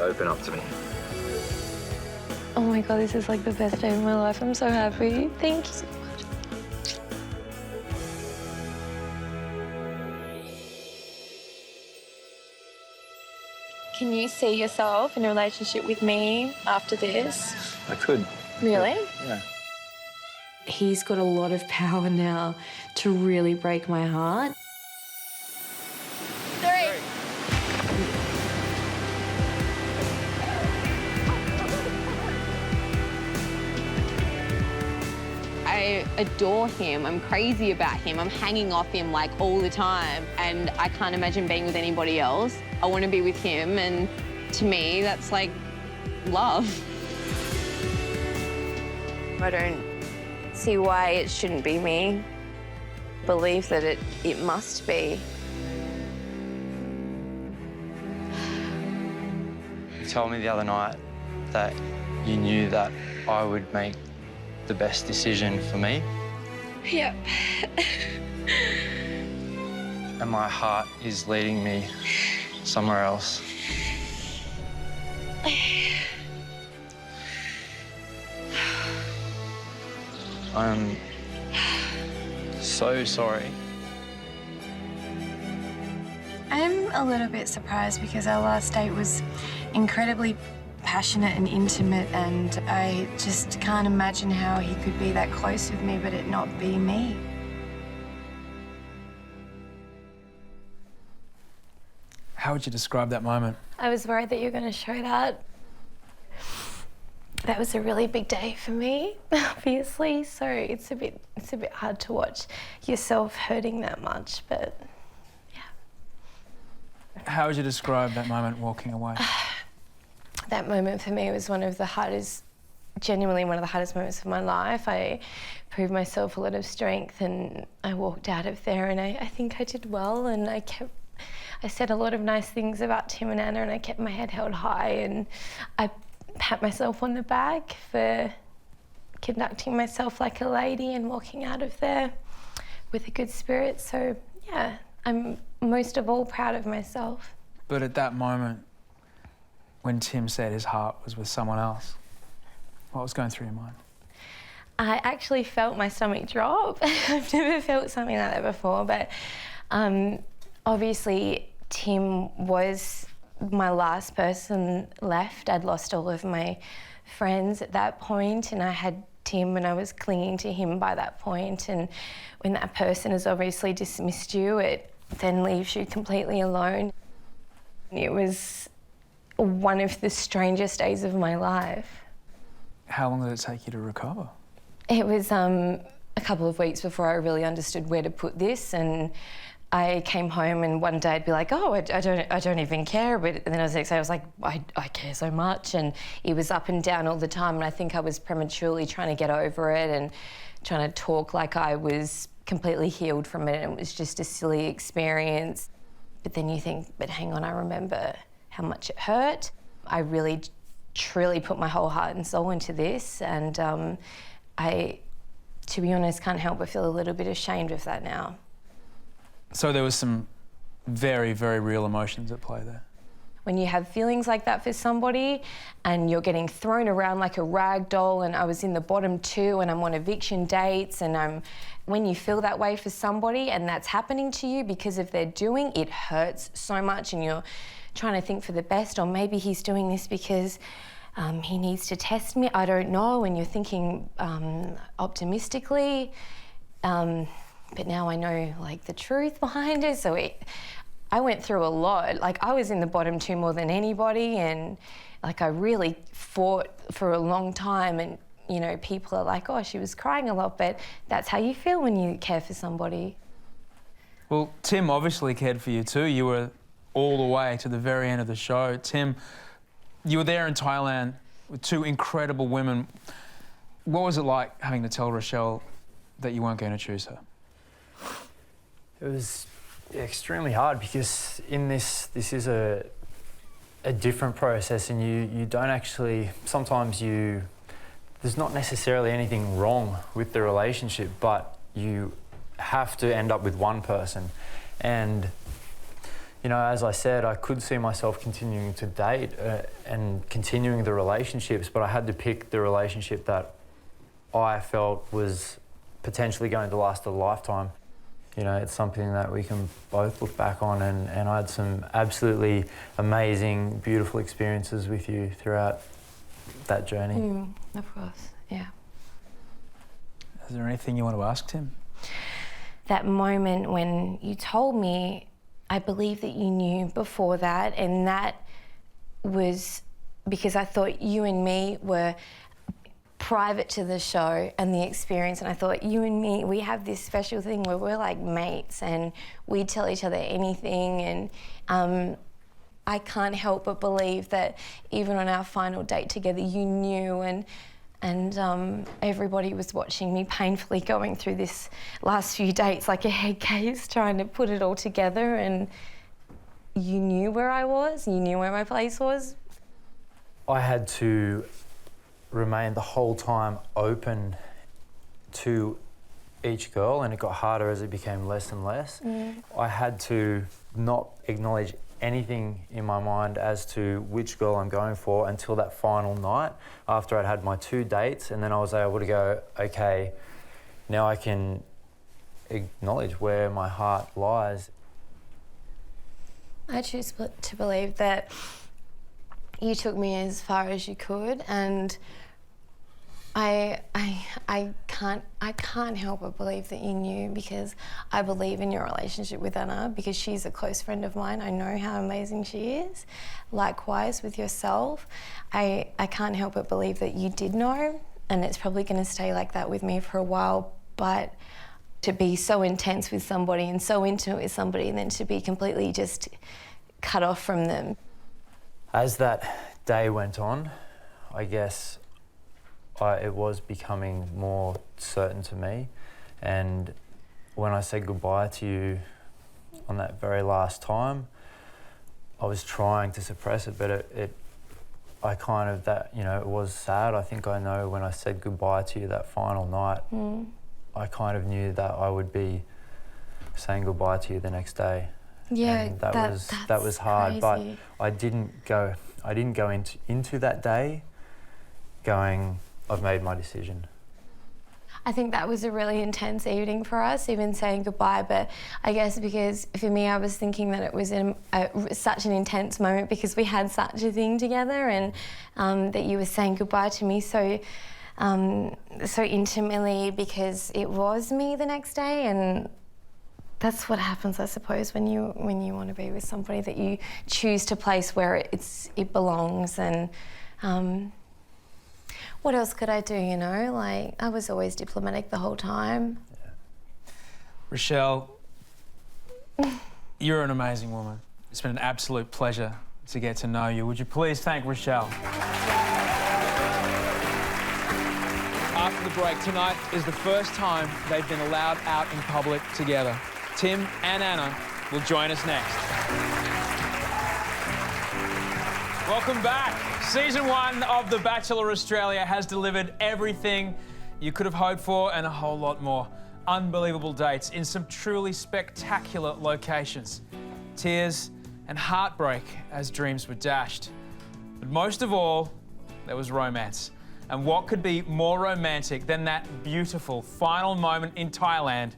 open up to me.
Oh my God, this is like the best day of my life. I'm so happy. Thank you so much. Can you see yourself in a relationship with me after this?
I could.
Really?
Yeah.
He's got a lot of power now to really break my heart.
3.
I adore him. I'm crazy about him. I'm hanging off him like all the time, and I can't imagine being with anybody else. I want to be with him, and to me, that's like love. I don't see why it shouldn't be me. Believe that it must be.
You told me the other night that you knew that I would make the best decision for me.
Yep.
And my heart is leading me somewhere else. I'm so sorry.
I'm a little bit surprised because our last date was incredibly passionate and intimate, and I just can't imagine how he could be that close with me but it not be me.
How would you describe that moment?
I was worried that you were going to show that. That was a really big day for me, obviously, so it's a bit hard to watch yourself hurting that much, but yeah.
How would you describe that moment walking away?
That moment for me was genuinely one of the hardest moments of my life. I proved myself a lot of strength, and I walked out of there, and I think I did well, and I said a lot of nice things about Tim and Anna, and I kept my head held high, and I pat myself on the back for conducting myself like a lady and walking out of there. with a good spirit. So yeah, I'm most of all proud of myself.
But at that moment, when Tim said his heart was with someone else, what was going through your mind?
I actually felt my stomach drop. I've never felt something like that before, but obviously Tim was my last person left. I'd lost all of my friends at that point, and I had Tim and I was clinging to him by that point. And when that person has obviously dismissed you, it then leaves you completely alone. It was one of the strangest days of my life.
How long did it take you to recover?
It was a couple of weeks before I really understood where to put this, and I came home and one day I'd be like, oh, I don't even care, but then the next day I was like, I care so much, and it was up and down all the time, and I think I was prematurely trying to get over it and trying to talk like I was completely healed from it, and it was just a silly experience. But then you think, but hang on, I remember how much it hurt. I really, truly put my whole heart and soul into this, and I, to be honest, can't help but feel a little bit ashamed of that now.
So there was some very, very real emotions at play there.
When you have feelings like that for somebody and you're getting thrown around like a rag doll, and I was in the bottom 2 and I'm on eviction dates, and when you feel that way for somebody and that's happening to you because of their doing, it hurts so much, and you're trying to think for the best, or maybe he's doing this because he needs to test me, I don't know, and you're thinking optimistically. But now I know like the truth behind it, so I went through a lot. Like, I was in the bottom 2 more than anybody, and like I really fought for a long time, and you know, people are like, oh, she was crying a lot, but that's how you feel when you care for somebody.
Well, Tim obviously cared for you too. You were all the way to the very end of the show. Tim, you were there in Thailand with 2 incredible women. What was it like having to tell Rochelle that you weren't going to choose her?
It was extremely hard because in this is a different process, and you don't actually, sometimes there's not necessarily anything wrong with the relationship, but you have to end up with one person. And you know, as I said, I could see myself continuing to date and continuing the relationships, but I had to pick the relationship that I felt was potentially going to last a lifetime. You know, it's something that we can both look back on, and I had some absolutely amazing, beautiful experiences with you throughout that journey.
Of course, yeah.
Is there anything you want to ask Tim?
That moment when you told me, I believe that you knew before that, and that was because I thought you and me were private to the show and the experience, and I thought you and me, we have this special thing where we're like mates and we tell each other anything, and I can't help but believe that even on our final date together you knew, and everybody was watching me painfully going through this last few dates like a head case, trying to put it all together, and you knew where I was, you knew where my place was.
I had to remain the whole time open to each girl, and it got harder as it became less and less. I had to not acknowledge anything in my mind as to which girl I'm going for until that final night after I'd had my 2 dates, and then I was able to go, okay, now I can acknowledge where my heart lies.
I choose to believe that you took me as far as you could, and I can't help but believe that you knew, because I believe in your relationship with Anna, because she's a close friend of mine. I know how amazing she is. Likewise with yourself. I can't help but believe that you did know, and it's probably going to stay like that with me for a while, but to be so intense with somebody and so intimate with somebody, and then to be completely just cut off from them.
As that day went on, I guess it was becoming more certain to me, and when I said goodbye to you on that very last time, I was trying to suppress it, but it was sad. I think I know when I said goodbye to you that final night, I kind of knew that I would be saying goodbye to you the next day.
Yeah,
and that was hard.
crazy.
But I didn't go into that day going, I've made my decision.
I think that was a really intense evening for us, even saying goodbye. But I guess because for me, I was thinking that it was such an intense moment because we had such a thing together, and that you were saying goodbye to me so intimately because it was me the next day. And that's what happens, I suppose, when you want to be with somebody that you choose to place where it belongs. And what else could I do, you know? Like, I was always diplomatic the whole time.
Yeah. Rochelle, you're an amazing woman. It's been an absolute pleasure to get to know you. Would you please thank Rochelle? After the break, tonight is the first time they've been allowed out in public together. Tim and Anna will join us next. Welcome back. Season 1 of The Bachelor Australia has delivered everything you could have hoped for and a whole lot more. Unbelievable dates in some truly spectacular locations. Tears and heartbreak as dreams were dashed. But most of all, there was romance. And what could be more romantic than that beautiful final moment in Thailand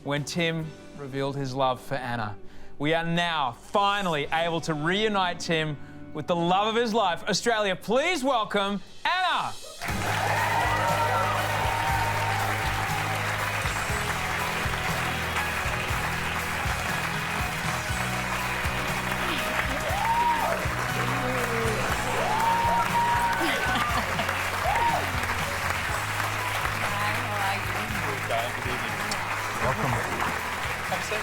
when Tim revealed his love for Anna. We are now finally able to reunite Tim with the love of his life. Australia, please welcome Anna. Welcome. Have a seat.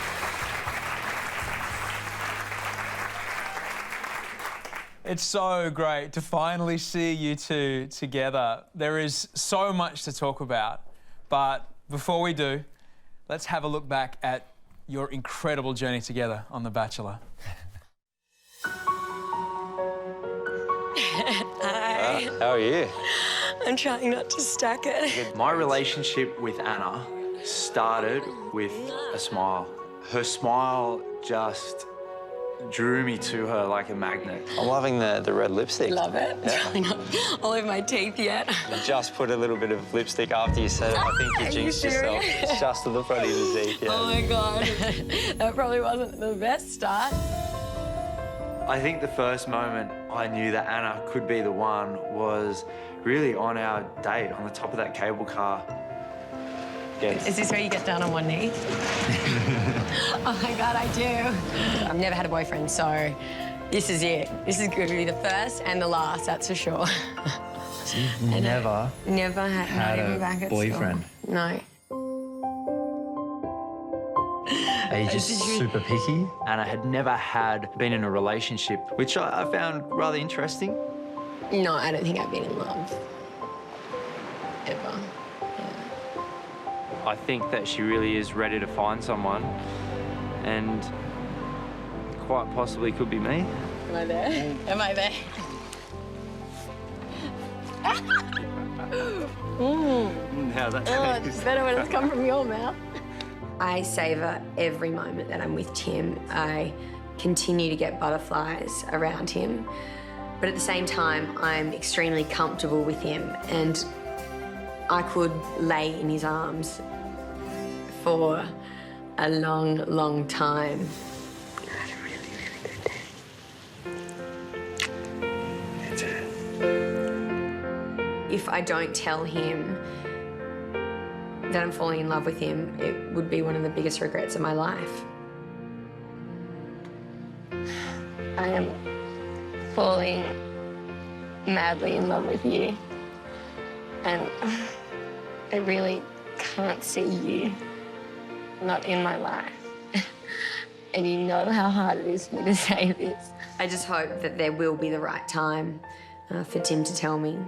It's so great to finally see you two together. There is so much to talk about, but before we do, let's have a look back at your incredible journey together on The Bachelor.
Hi. How are you?
I'm trying not to stack it.
My relationship with Anna started with a smile. Her smile just drew me to her like a magnet. I'm loving the red lipstick.
Love it.
Yeah.
Probably not all over my teeth yet.
You just put a little bit of lipstick after you said it. I think you jinxed yourself. It's just to the front of your teeth, yeah.
Oh my God. That probably wasn't the best start.
I think the first moment I knew that Anna could be the one was really on our date on the top of that cable car. Yes.
Is this where you get down on one knee? Oh my God, I do. I've never had a boyfriend, so this is it. This is going to be the first and the last, that's for sure.
So you've never
had
a
back at
boyfriend?
School. No.
Are you just super picky? Anna had never been in a relationship, which I found rather interesting.
No, I don't think I've been in love. Ever.
I think that she really is ready to find someone, and quite possibly could be me.
Am I there? Am I there?
How's that
Oh, it's better when it's come from your mouth.
I savour every moment that I'm with Tim. I continue to get butterflies around him, but at the same time, I'm extremely comfortable with him, and I could lay in his arms for a long, long time. If I don't tell him that I'm falling in love with him, it would be one of the biggest regrets of my life.
I am falling madly in love with you. And I really can't see you not in my life. And you know how hard it is for me to say this.
I just hope that there will be the right time for Tim to tell me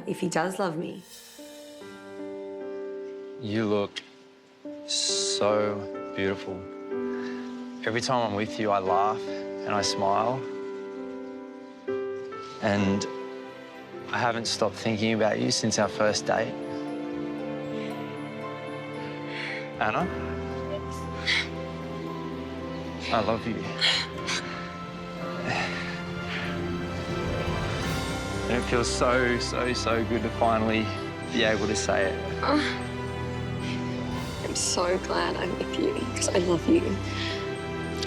if he does love me.
You look so beautiful. Every time I'm with you, I laugh and I smile. And I haven't stopped thinking about you since our first date. Anna?
I love you. And it feels so, so, so good to finally be able to say it.
I'm so glad I'm with you because I love you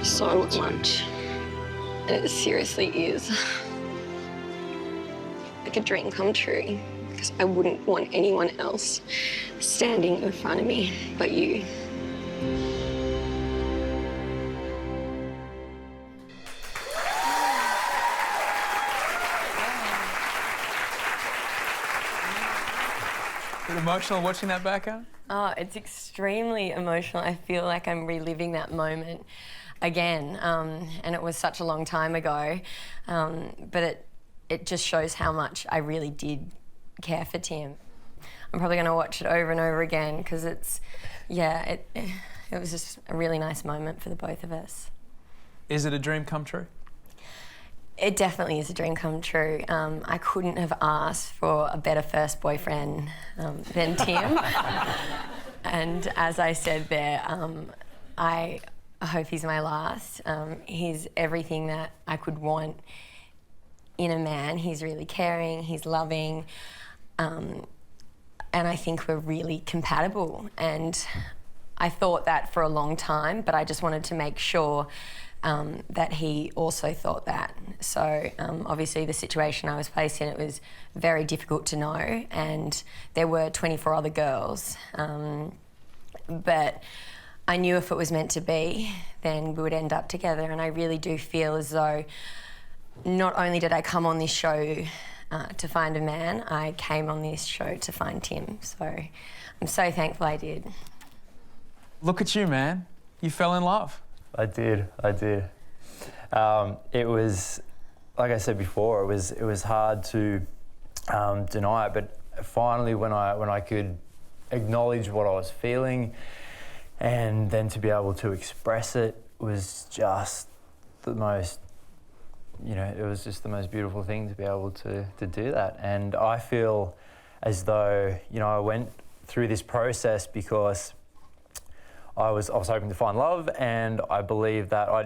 so much. And it seriously is like a dream come true because I wouldn't want anyone else standing in front of me but you.
Bit emotional watching that back, Anna?
Oh, it's extremely emotional. I feel like I'm reliving that moment again, and it was such a long time ago, but it just shows how much I really did care for Tim. I'm probably going to watch it over and over again because it was just a really nice moment for the both of us.
Is it a dream come true?
It definitely is a dream come true. I couldn't have asked for a better first boyfriend than Tim. And as I said there, I hope he's my last. He's everything that I could want in a man. He's really caring, he's loving, and I think we're really compatible. And I thought that for a long time, but I just wanted to make sure that he also thought that. So obviously the situation I was placed in, it was very difficult to know, and there were 24 other girls. But I knew if it was meant to be, then we would end up together, and I really do feel as though not only did I come on this show to find a man, I came on this show to find Tim. So I'm so thankful I did.
Look at you, man. You fell in love.
I did. It was, like I said before, it was hard to deny it, but finally when I could acknowledge what I was feeling and then to be able to express it was just the most, it was just the most beautiful thing to be able to do that. And I feel as though, I went through this process because I was hoping to find love, and I believe that I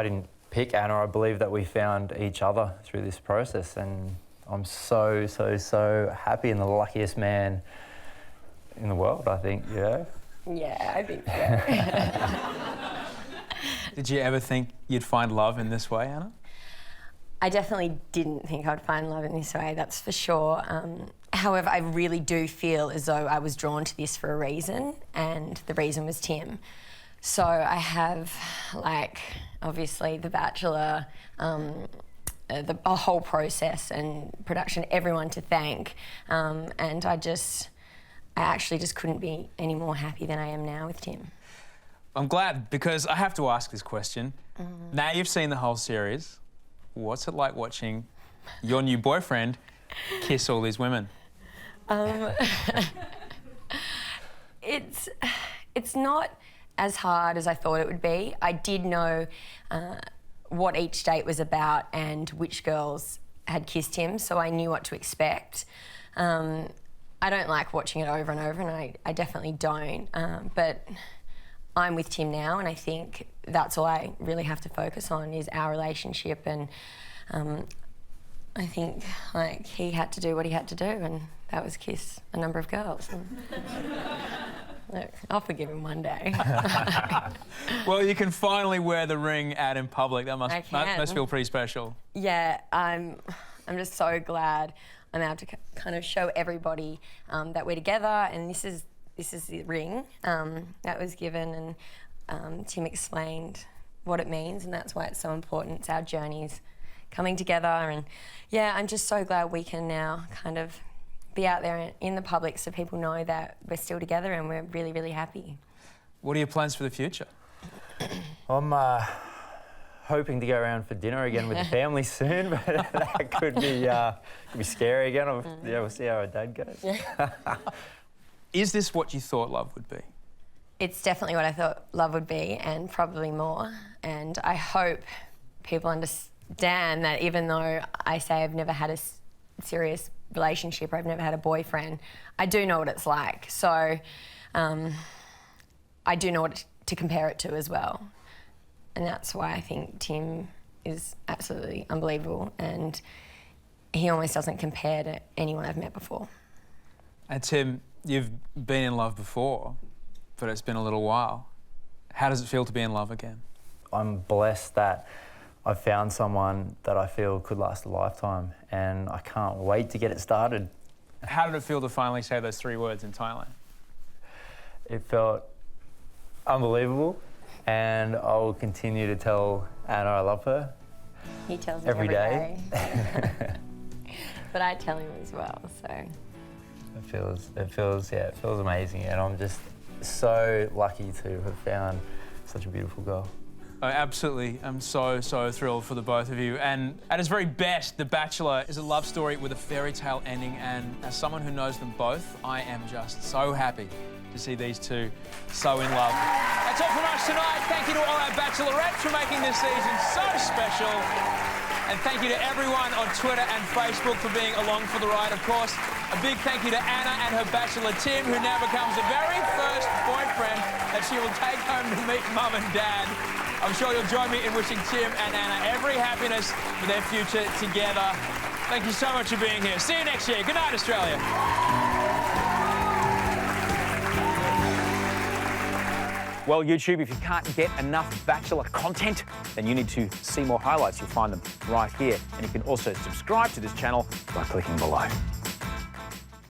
didn't pick Anna. I believe that we found each other through this process, and I'm so, so, so happy and the luckiest man in the world, I think,
Yeah, I think so.
Did you ever think you'd find love in this way, Anna?
I definitely didn't think I'd find love in this way, that's for sure. However, I really do feel as though I was drawn to this for a reason, and the reason was Tim. So I have, obviously The Bachelor, the whole process and production, everyone to thank. And I actually just couldn't be any more happy than I am now with Tim.
I'm glad, because I have to ask this question. Now you've seen the whole series, what's it like watching your new boyfriend kiss all these women?
It's not as hard as I thought it would be. I did know what each date was about and which girls had kissed him, so I knew what to expect. I don't like watching it over and over, and I definitely don't. But I'm with Tim now, and I think that's all I really have to focus on is our relationship. And I think he had to do what he had to do, and that was kiss a number of girls. Look, I'll forgive him one day.
Well, you can finally wear the ring out in public. That must feel pretty special.
Yeah, I'm just so glad I'm able to kind of show everybody that we're together, and this is the ring that was given, and Tim explained what it means, and that's why it's so important. It's our journeys coming together, and yeah, I'm just so glad we can now kind of be out there in the public so people know that we're still together and we're really, really happy.
What are your plans for the future?
I'm hoping to go around for dinner again with the family soon, but that could be scary again. We'll see how our dad goes.
Is this what you thought love would be?
It's definitely what I thought love would be, and probably more. And I hope people understand that even though I say I've never had a serious relationship, or I've never had a boyfriend, I do know what it's like. So I do know what to compare it to as well.
And that's why I think Tim is absolutely unbelievable, and he almost doesn't compare to anyone I've met before.
And Tim, you've been in love before, but it's been a little while. How does it feel to be in love again?
I'm blessed that I've found someone that I feel could last a lifetime, and I can't wait to get it started.
How did it feel to finally say those 3 words in Thailand?
It felt unbelievable, and I will continue to tell Anna I love her.
He tells me
every day.
But I tell him as well, so.
It feels amazing, and I'm just so lucky to have found such a beautiful girl.
Absolutely. I'm so thrilled for the both of you. And at its very best, The Bachelor is a love story with a fairy tale ending, and as someone who knows them both, I am just so happy to see these two so in love. That's all from us tonight. Thank you to all our bachelorettes for making this season so special. And thank you to everyone on Twitter and Facebook for being along for the ride. Of course, a big thank you to Anna and her bachelor Tim, who now becomes the very first boyfriend that she will take home to meet Mum and Dad. I'm sure you'll join me in wishing Tim and Anna every happiness for their future together. Thank you so much for being here. See you next year. Good night, Australia.
Well, YouTube, if you can't get enough Bachelor content, then you need to see more highlights. You'll find them right here. And you can also subscribe to this channel by clicking below.